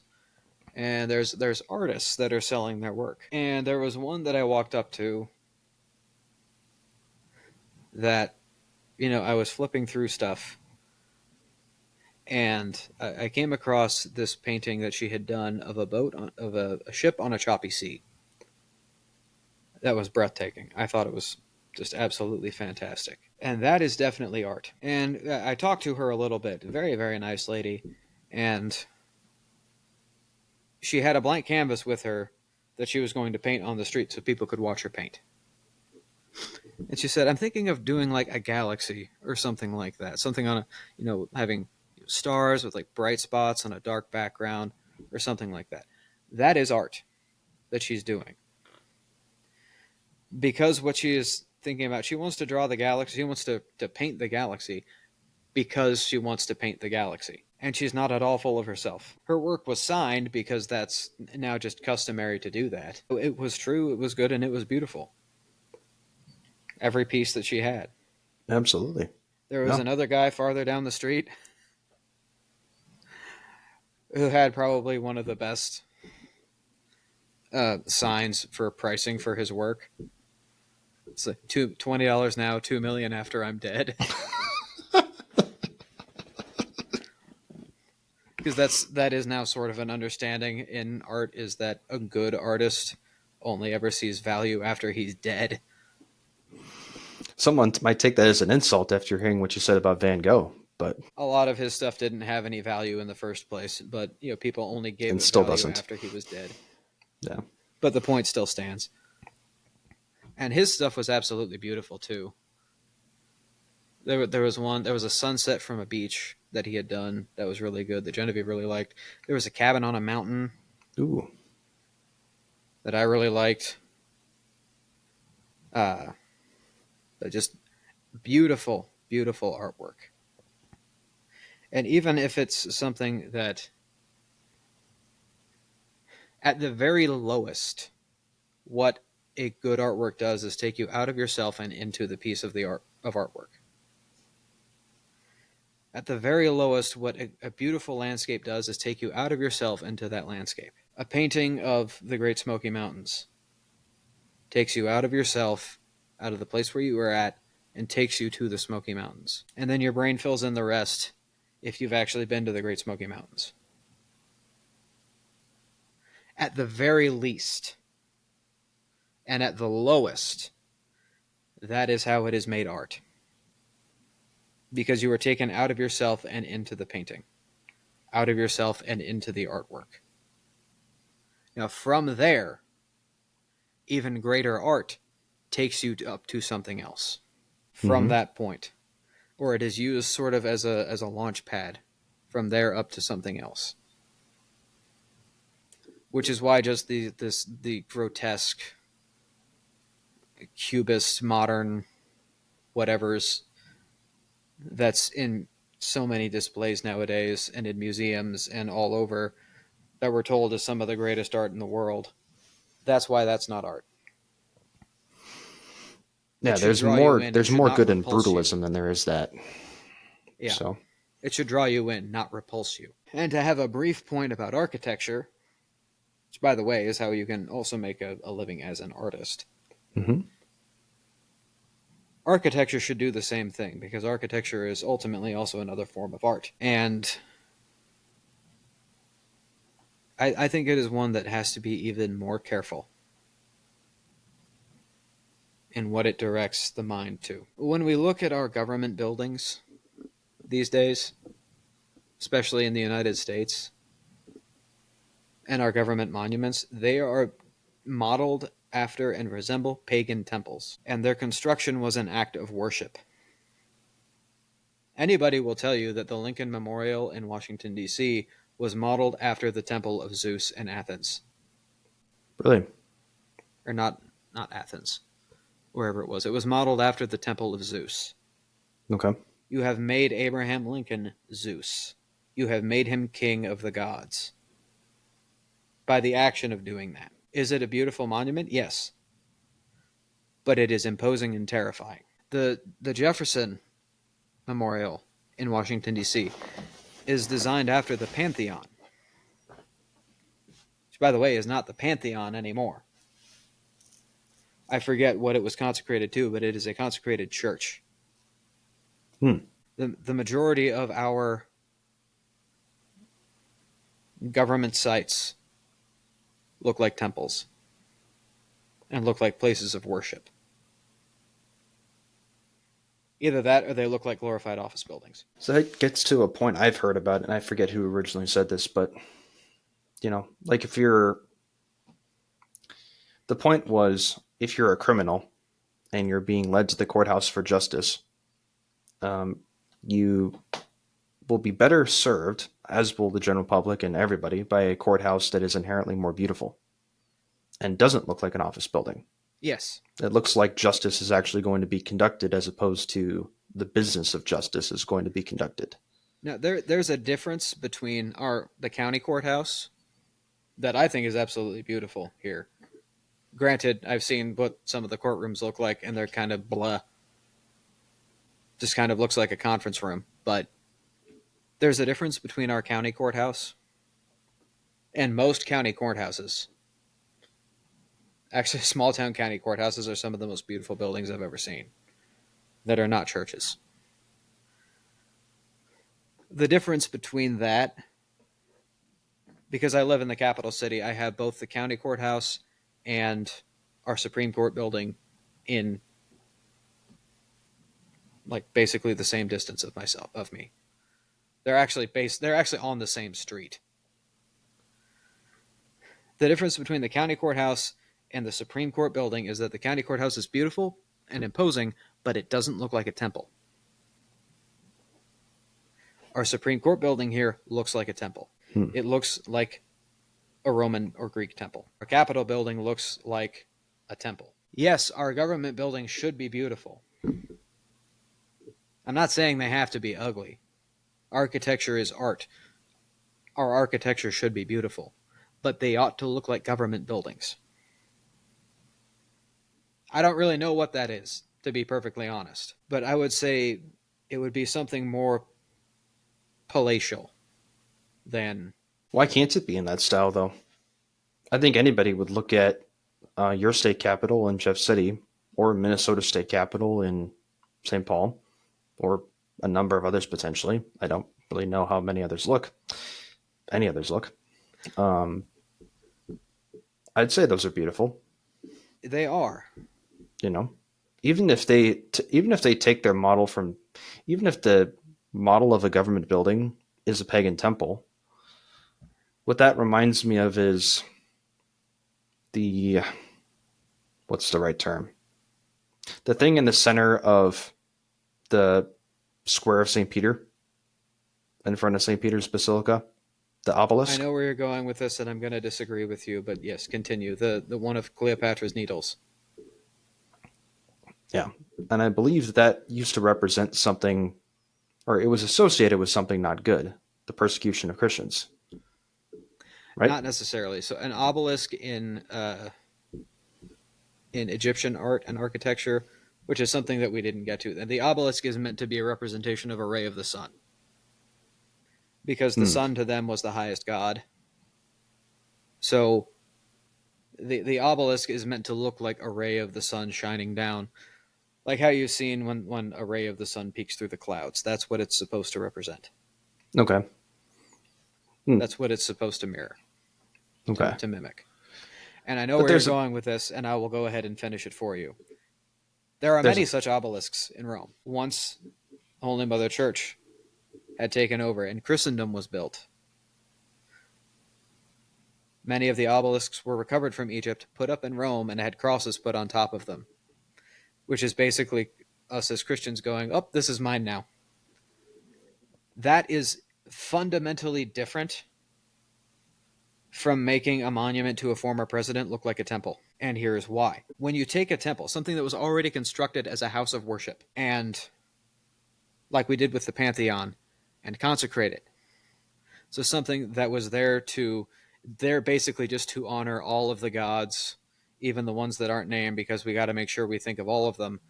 and there's artists that are selling their work. And there was one that I walked up to that I was flipping through stuff, and I came across this painting that she had done of a boat of a ship on a choppy sea. That was breathtaking. I thought it was just absolutely fantastic. And that is definitely art. And I talked to her a little bit. Very, very nice lady. And she had a blank canvas with her that she was going to paint on the street so people could watch her paint. And she said, I'm thinking of doing like a galaxy or something like that. Something on having stars with like bright spots on a dark background or something like that. That is art that she's doing. Because what she is thinking about, she wants to draw the galaxy, she wants to paint the galaxy because she wants to paint the galaxy. And she's not at all full of herself. Her work was signed because that's now just customary to do that. It was true, it was good, and it was beautiful. Every piece that she had. Absolutely. There was No. another guy farther down the street who had probably one of the best signs for pricing for his work. It's like $20 now, $2 million after I'm dead. Because that is now sort of an understanding in art, is that a good artist only ever sees value after he's dead. Someone might take that as an insult after hearing what you said about Van Gogh, but A lot of his stuff didn't have any value in the first place, but people only gave and it still value doesn't. after he was dead. Yeah. But the point still stands. And his stuff was absolutely beautiful too. There was one. There was a sunset from a beach that he had done that was really good. That Genevieve really liked. There was a cabin on a mountain Ooh. that I really liked. Uh, just beautiful, beautiful artwork. And even if it's something that, at the very lowest, what a good artwork does is take you out of yourself and into the piece of the art of artwork. At the very lowest, what a beautiful landscape does is take you out of yourself into that landscape. A painting of the Great Smoky Mountains takes you out of yourself, out of the place where you were at, and takes you to the Smoky Mountains. And then your brain fills in the rest if you've actually been to the Great Smoky Mountains. At the very least, and at the lowest, that is how it is made art. Because you are taken out of yourself and into the painting, out of yourself and into the artwork. Now, from there, even greater art takes you up to something else from that point, or it is used sort of as a launch pad from there up to something else. Which is why just the grotesque, cubist, modern whatevers that's in so many displays nowadays and in museums and all over that we're told is some of the greatest art in the world. That's why that's not art. Yeah, It should draw you in. It there's should more not good in repulse you. brutalism than there is that. Yeah. So It should draw you in, not repulse you. And to have a brief point about architecture, which, by the way, is how you can also make a living as an artist. Architecture should do the same thing, because architecture is ultimately also another form of art. And I think it is one that has to be even more careful in what it directs the mind to. When we look at our government buildings these days, especially in the United States, and our government monuments, they are modeled after and resemble pagan temples, and their construction was an act of worship. Anybody will tell you that the Lincoln Memorial in Washington, D.C. was modeled after the temple of Zeus in Athens. really, Or not Athens, wherever it was. It was modeled after the temple of Zeus. okay. You have made Abraham Lincoln Zeus. You have made him king of the gods by the action of doing that. Is it a beautiful monument? Yes. But it is imposing and terrifying. The Jefferson Memorial in Washington, D.C. is designed after the Pantheon, which, by the way, is not the Pantheon anymore. I forget what it was consecrated to, but it is a consecrated church. The majority of our government sites look like temples and look like places of worship. Either that or they look like glorified office buildings. So that gets to a point I've heard about, and I forget who originally said this, but like if you're the point was if you're a criminal and you're being led to the courthouse for justice, you will be better served, as will the general public and everybody, by a courthouse that is inherently more beautiful and doesn't look like an office building. Yes. It looks like justice is actually going to be conducted as opposed to the business of justice is going to be conducted. Now, there's a difference between the county courthouse that I think is absolutely beautiful here. Granted, I've seen what some of the courtrooms look like, and they're kind of blah. Just kind of looks like a conference room. But there's a difference between our county courthouse and most county courthouses. Actually, small town county courthouses are some of the most beautiful buildings I've ever seen that are not churches. The difference between that, because I live in the capital city, I have both the county courthouse and our Supreme Court building in like basically the same distance of me. They're actually on the same street. The difference between the county courthouse and the Supreme Court building is that the county courthouse is beautiful and imposing, but it doesn't look like a temple. Our Supreme Court building here looks like a temple. It looks like a Roman or Greek temple. Our Capitol building looks like a temple. Yes, our government buildings should be beautiful. I'm not saying they have to be ugly. Architecture is art. Our architecture should be beautiful, but they ought to look like government buildings. I don't really know what that is, to be perfectly honest, but I would say it would be something more palatial than. Why can't it be in that style, though? I think anybody would look at your state capital in Jeff City or Minnesota state capital in St. Paul or a number of others potentially. I don't really know how many others look. Any others look. I'd say those are beautiful. They are. You know, even if they take their model from, even if the model of a government building is a pagan temple, what that reminds me of is the, what's the right term? The thing in the center of the square of St. Peter, in front of St. Peter's Basilica, the obelisk. I know where you're going with this, and I'm going to disagree with you, but yes, continue. The one of Cleopatra's Needles. Yeah. And I believe that used to represent something, or it was associated with something not good, the persecution of Christians. Right? Not necessarily. So an obelisk in Egyptian art and architecture, which is something that we didn't get to. And the obelisk is meant to be a representation of a ray of the sun, because the sun to them was the highest god. So the obelisk is meant to look like a ray of the sun shining down, like how you've seen when a ray of the sun peeks through the clouds. That's what it's supposed to represent. Okay. That's what it's supposed to mirror. Okay. To mimic. And I know where you're going with this, and I will go ahead and finish it for you. There are many such obelisks in Rome. Once Holy Mother Church had taken over and Christendom was built, many of the obelisks were recovered from Egypt, put up in Rome, and had crosses put on top of them, which is basically us as Christians going, oh, this is mine now. That is fundamentally different from making a monument to a former president look like a temple. And here's why. When you take a temple, something that was already constructed as a house of worship, and like we did with the Pantheon, and consecrate it. So something that was there basically just to honor all of the gods, even the ones that aren't named, because we got to make sure we think of all of them,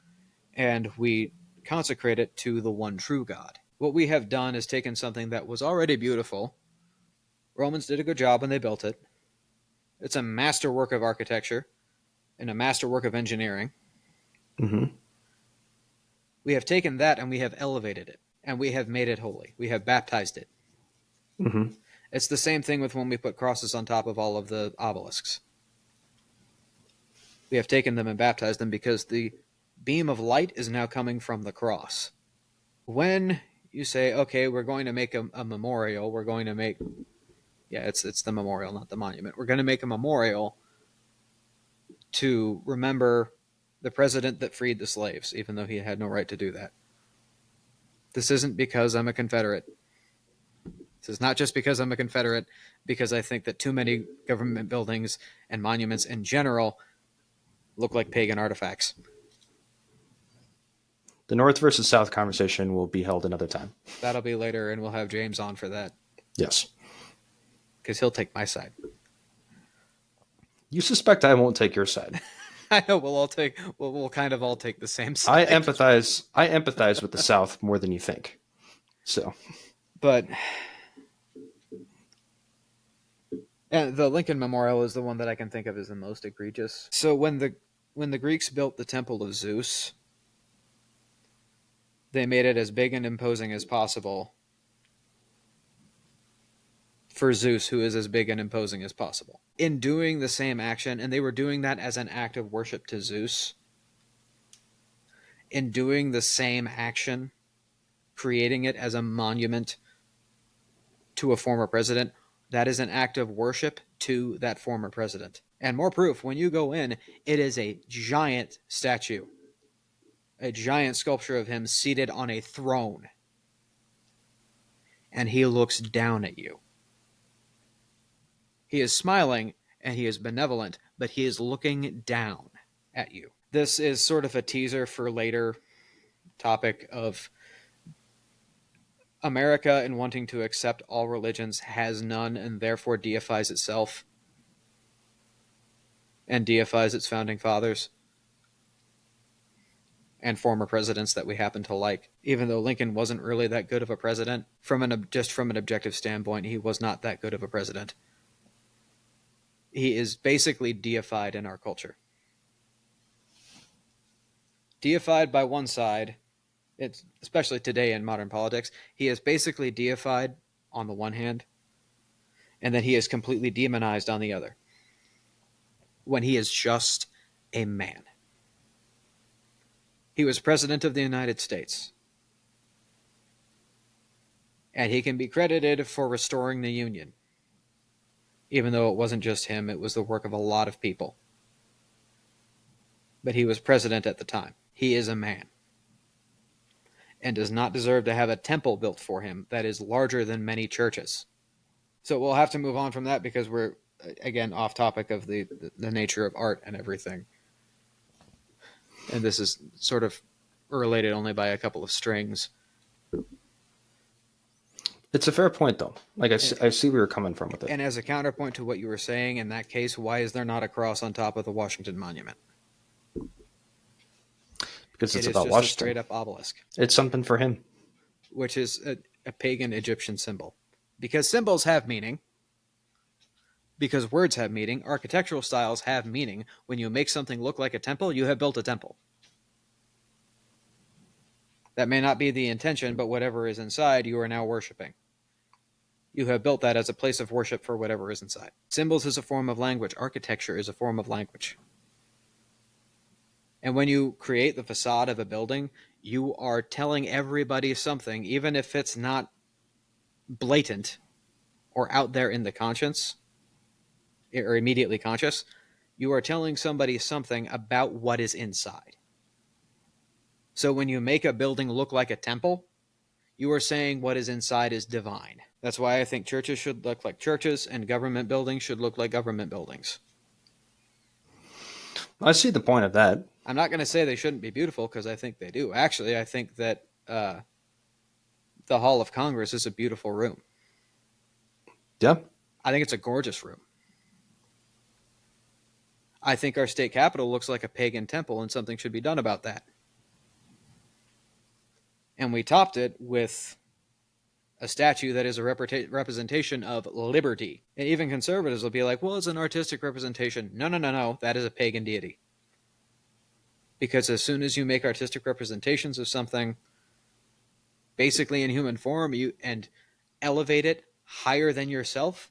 and we consecrate it to the one true God. What we have done is taken something that was already beautiful. Romans did a good job when they built it. It's a masterwork of architecture and a masterwork of engineering. Mm-hmm. We have taken that and we have elevated it, and we have made it holy. We have baptized it. Mm-hmm. It's the same thing with when we put crosses on top of all of the obelisks. We have taken them and baptized them because the beam of light is now coming from the cross. When you say, okay, we're going to make a memorial, we're going to make... Yeah, it's the memorial, not the monument. We're going to make a memorial to remember the president that freed the slaves, even though he had no right to do that. This isn't because I'm a Confederate. This is not just because I'm a Confederate, because I think that too many government buildings and monuments in general look like pagan artifacts. The North versus South conversation will be held another time. That'll be later, and we'll have James on for that. Yes. Because he'll take my side. You suspect I won't take your side. I know we'll kind of all take the same I side. empathize with the South more than you think. So, but the Lincoln Memorial is the one that I can think of as the most egregious. So when the Greeks built the Temple of Zeus, they made it as big and imposing as possible for Zeus, who is as big and imposing as possible. In doing the same action, and they were doing that as an act of worship to Zeus, in doing the same action, creating it as a monument to a former president, that is an act of worship to that former president. And more proof, when you go in, it is a giant statue, a giant sculpture of him seated on a throne. and he looks down at you. He is smiling and he is benevolent, but he is looking down at you. This is sort of a teaser for later topic of America and wanting to accept all religions has none and therefore deifies itself and deifies its founding fathers and former presidents that we happen to like. Even though Lincoln wasn't really that good of a president, from an objective standpoint, he was not that good of a president. He is basically deified in our culture. Deified by one side, it's especially today in modern politics, he is basically deified on the one hand, and then he is completely demonized on the other, when he is just a man. He was president of the United States, and he can be credited for restoring the Union, even though it wasn't just him, it was the work of a lot of people. But he was president at the time. He is a man, and does not deserve to have a temple built for him that is larger than many churches. So we'll have to move on from that because we're, again, off topic of the nature of art and everything. And this is sort of related only by a couple of strings. It's a fair point, though. Like, I see where you're coming from with it. And as a counterpoint to what you were saying, in that case, why is there not a cross on top of the Washington Monument? Because it's It is about just Washington. a straight-up obelisk. It's something for him. Which is a pagan Egyptian symbol. Because symbols have meaning. Because words have meaning. Architectural styles have meaning. When you make something look like a temple, you have built a temple. That may not be the intention, but whatever is inside, you are now worshiping. You have built that as a place of worship for whatever is inside. Symbols is a form of language. Architecture is a form of language. And when you create the facade of a building, you are telling everybody something, even if it's not blatant or out there in the conscience or immediately conscious. You are telling somebody something about what is inside. So when you make a building look like a temple, you are saying what is inside is divine. That's why I think churches should look like churches and government buildings should look like government buildings. I see the point of that. I'm not going to say they shouldn't be beautiful because I think they do. Actually, I think that the Hall of Congress is a beautiful room. Yeah. I think it's a gorgeous room. I think our state capitol looks like a pagan temple and something should be done about that. And we topped it with a statue that is a representation of liberty. And even conservatives will be like, well, it's an artistic representation. No. That is a pagan deity. Because as soon as you make artistic representations of something basically in human form and elevate it higher than yourself,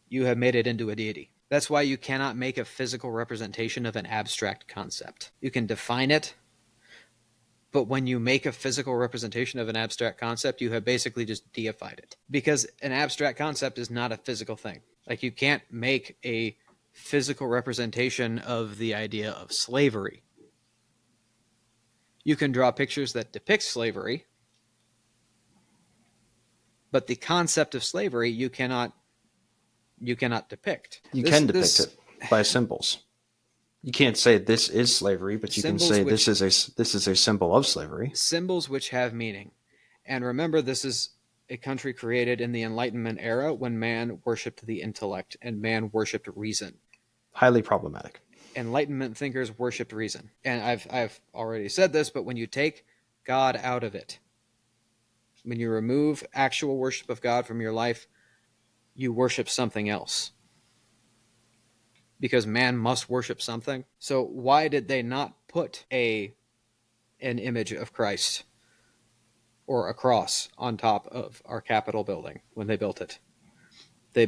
you have made it into a deity. That's why you cannot make a physical representation of an abstract concept. You can define it, but when you make a physical representation of an abstract concept, you have basically just deified it. Because an abstract concept is not a physical thing. Like, you can't make a physical representation of the idea of slavery. You can draw pictures that depict slavery, but the concept of slavery you cannot depict. You can depict it by symbols. You can't say this is slavery, but you can say this is a symbol of slavery. Symbols which have meaning. And remember, this is a country created in the Enlightenment era when man worshipped the intellect and man worshipped reason. Highly problematic. Enlightenment thinkers worshipped reason. And I've already said this, but when you take God out of it, when you remove actual worship of God from your life, you worship something else. Because man must worship something. So why did they not put an image of Christ or a cross on top of our Capitol building when they built it? They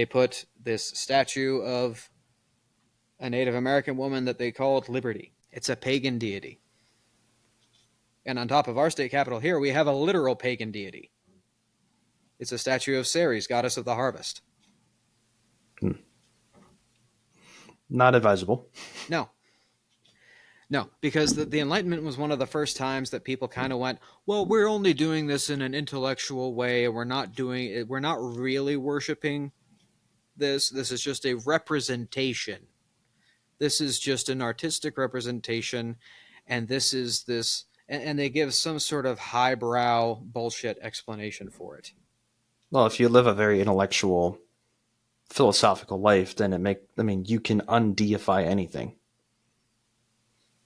put this statue of a Native American woman that they called Liberty. It's a pagan deity. And on top of our state capitol here, we have a literal pagan deity. It's a statue of Ceres, goddess of the harvest. Not advisable. No. No, because the Enlightenment was one of the first times that people kind of went, well, we're only doing this in an intellectual way. We're not doing it. We're not really worshiping this. This is just a representation. This is just an artistic representation. And this is this. And they give some sort of highbrow bullshit explanation for it. Well, if you live a very intellectual, philosophical life, then you can undeify anything.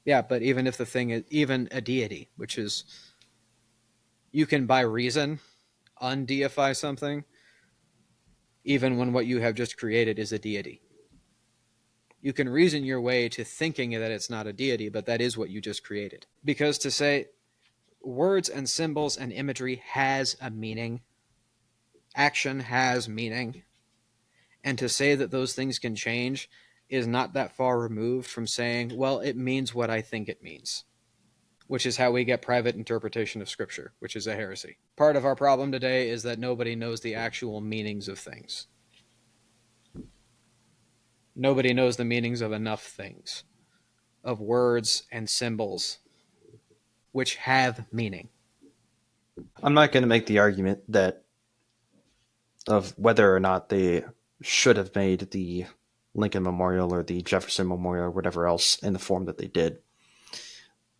Yeah, but even if the thing is even a deity, which is you can by reason undeify something, even when what you have just created is a deity. You can reason your way to thinking that it's not a deity, but that is what you just created. Because to say words and symbols and imagery has a meaning, action has meaning, and to say that those things can change is not that far removed from saying, well, it means what I think it means, which is how we get private interpretation of Scripture, which is a heresy. Part of our problem today is that nobody knows the actual meanings of things. Nobody knows the meanings of enough things, of words and symbols, which have meaning. I'm not going to make the argument that of whether or not they should have made the Lincoln Memorial or the Jefferson Memorial or whatever else in the form that they did.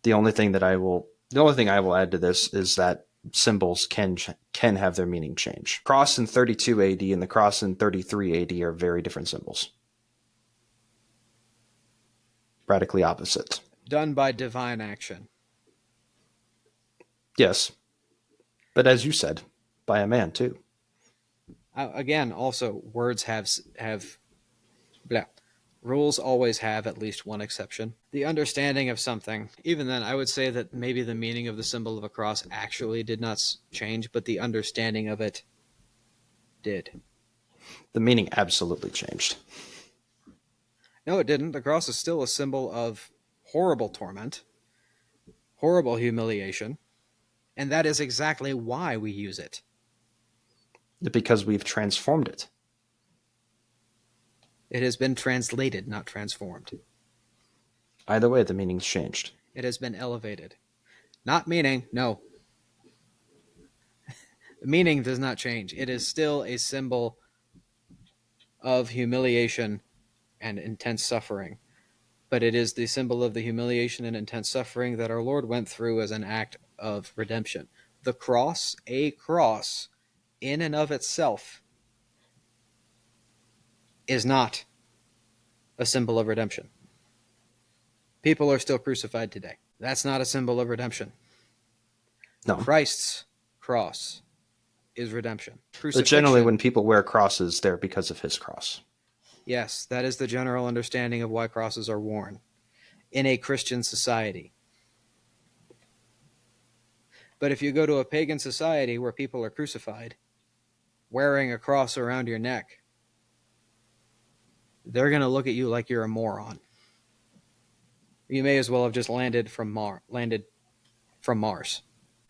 The only thing I will add to this is that symbols can have their meaning change. Cross in 32 AD and the cross in 33 AD are very different symbols. Radically opposite. Done by divine action. Yes. But as you said, by a man too. Again, also, words have blah. Rules always have at least one exception. The understanding of something, even then, I would say that maybe the meaning of the symbol of a cross actually did not change, but the understanding of it did. The meaning absolutely changed. No, it didn't. The cross is still a symbol of horrible torment, horrible humiliation, and that is exactly why we use it. Because we've transformed it. It has been translated, not transformed. Either way, the meaning's changed. It has been elevated. Not meaning, no. The meaning does not change. It is still a symbol of humiliation and intense suffering. But it is the symbol of the humiliation and intense suffering that our Lord went through as an act of redemption. The cross, a cross, in and of itself, is not a symbol of redemption. People are still crucified today. That's not a symbol of redemption. No. Christ's cross is redemption. But generally, when people wear crosses, they're because of his cross. Yes, that is the general understanding of why crosses are worn in a Christian society. But if you go to a pagan society where people are crucified, wearing a cross around your neck, they're going to look at you like you're a moron. You may as well have just landed from Mars.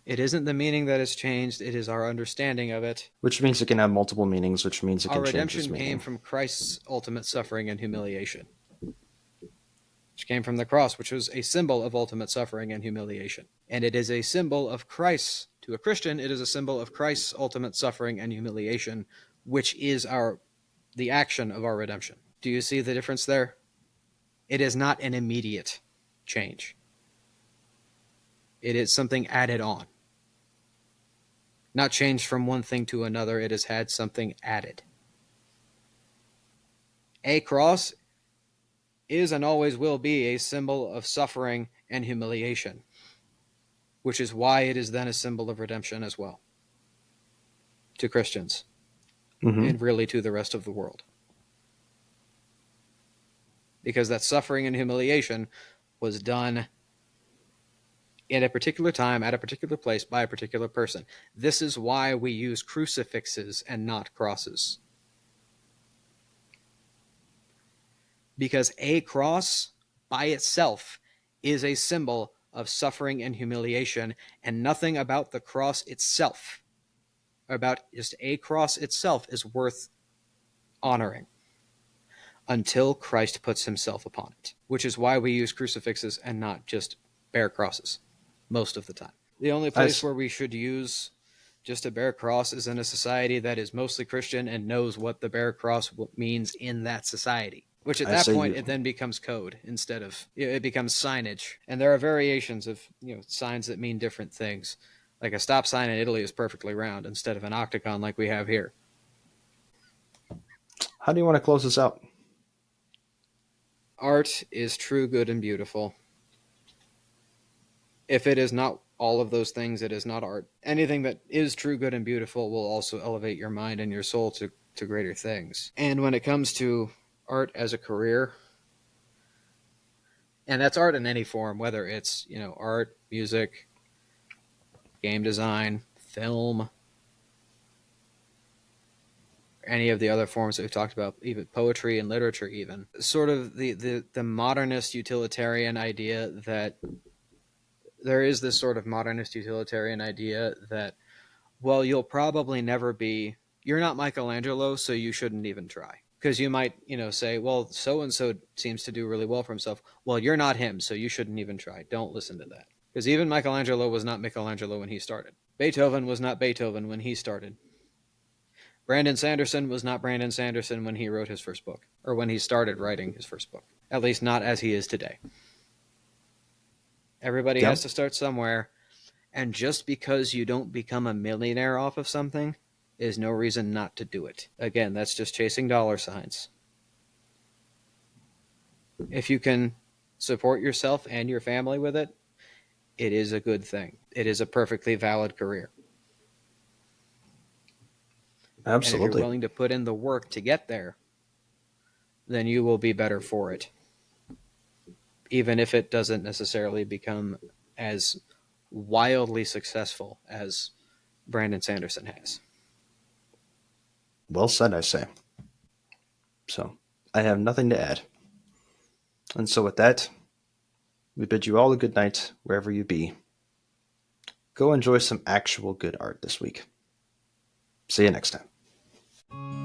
It isn't the meaning that has changed, it is our understanding of it. Which means it can have multiple meanings, which means it can change its meaning. Our redemption came from Christ's ultimate suffering and humiliation, which came from the cross, which was a symbol of ultimate suffering and humiliation. And it is a symbol of Christ. To a Christian, it is a symbol of Christ's ultimate suffering and humiliation, which is the action of our redemption. Do you see the difference there? It is not an immediate change. It is something added on. Not changed from one thing to another, it has had something added. A cross is and always will be a symbol of suffering and humiliation, which is why it is then a symbol of redemption as well to Christians, and really to the rest of the world. Because that suffering and humiliation was done at a particular time, at a particular place, by a particular person. This is why we use crucifixes and not crosses. Because a cross by itself is a symbol of suffering and humiliation, and nothing about the cross itself, about just a cross itself, is worth honoring. until Christ puts himself upon it, which is why we use crucifixes and not just bare crosses most of the time. The only place where we should use just a bare cross is in a society that is mostly Christian and knows what the bare cross means in that society. Which at that point, it then becomes code instead of, it becomes signage. And there are variations of signs that mean different things. Like a stop sign in Italy is perfectly round instead of an octagon like we have here. How do you want to close this out? Art is true, good, and beautiful. If it is not all of those things, it is not art. Anything that is true, good, and beautiful will also elevate your mind and your soul to greater things. And when it comes to art as a career, and that's art in any form, whether it's art, music, game design, film, any of the other forms that we've talked about, even poetry and literature, even sort of the modernist utilitarian idea that there is this sort of modernist utilitarian idea that, well, you'll probably never be, you're not Michelangelo, so you shouldn't even try. Because you might, say, well, so-and-so seems to do really well for himself. Well, you're not him, so you shouldn't even try. Don't listen to that. Because even Michelangelo was not Michelangelo when he started. Beethoven was not Beethoven when he started. Brandon Sanderson was not Brandon Sanderson when he wrote his first book, or when he started writing his first book. At least not as he is today. Everybody has to start somewhere, and just because you don't become a millionaire off of something is no reason not to do it. Again, that's just chasing dollar signs. If you can support yourself and your family with it, it is a good thing. It is a perfectly valid career. Absolutely. And if you're willing to put in the work to get there, then you will be better for it. Even if it doesn't necessarily become as wildly successful as Brandon Sanderson has. Well said, I say. So, I have nothing to add. And so with that, we bid you all a good night wherever you be. Go enjoy some actual good art this week. See you next time.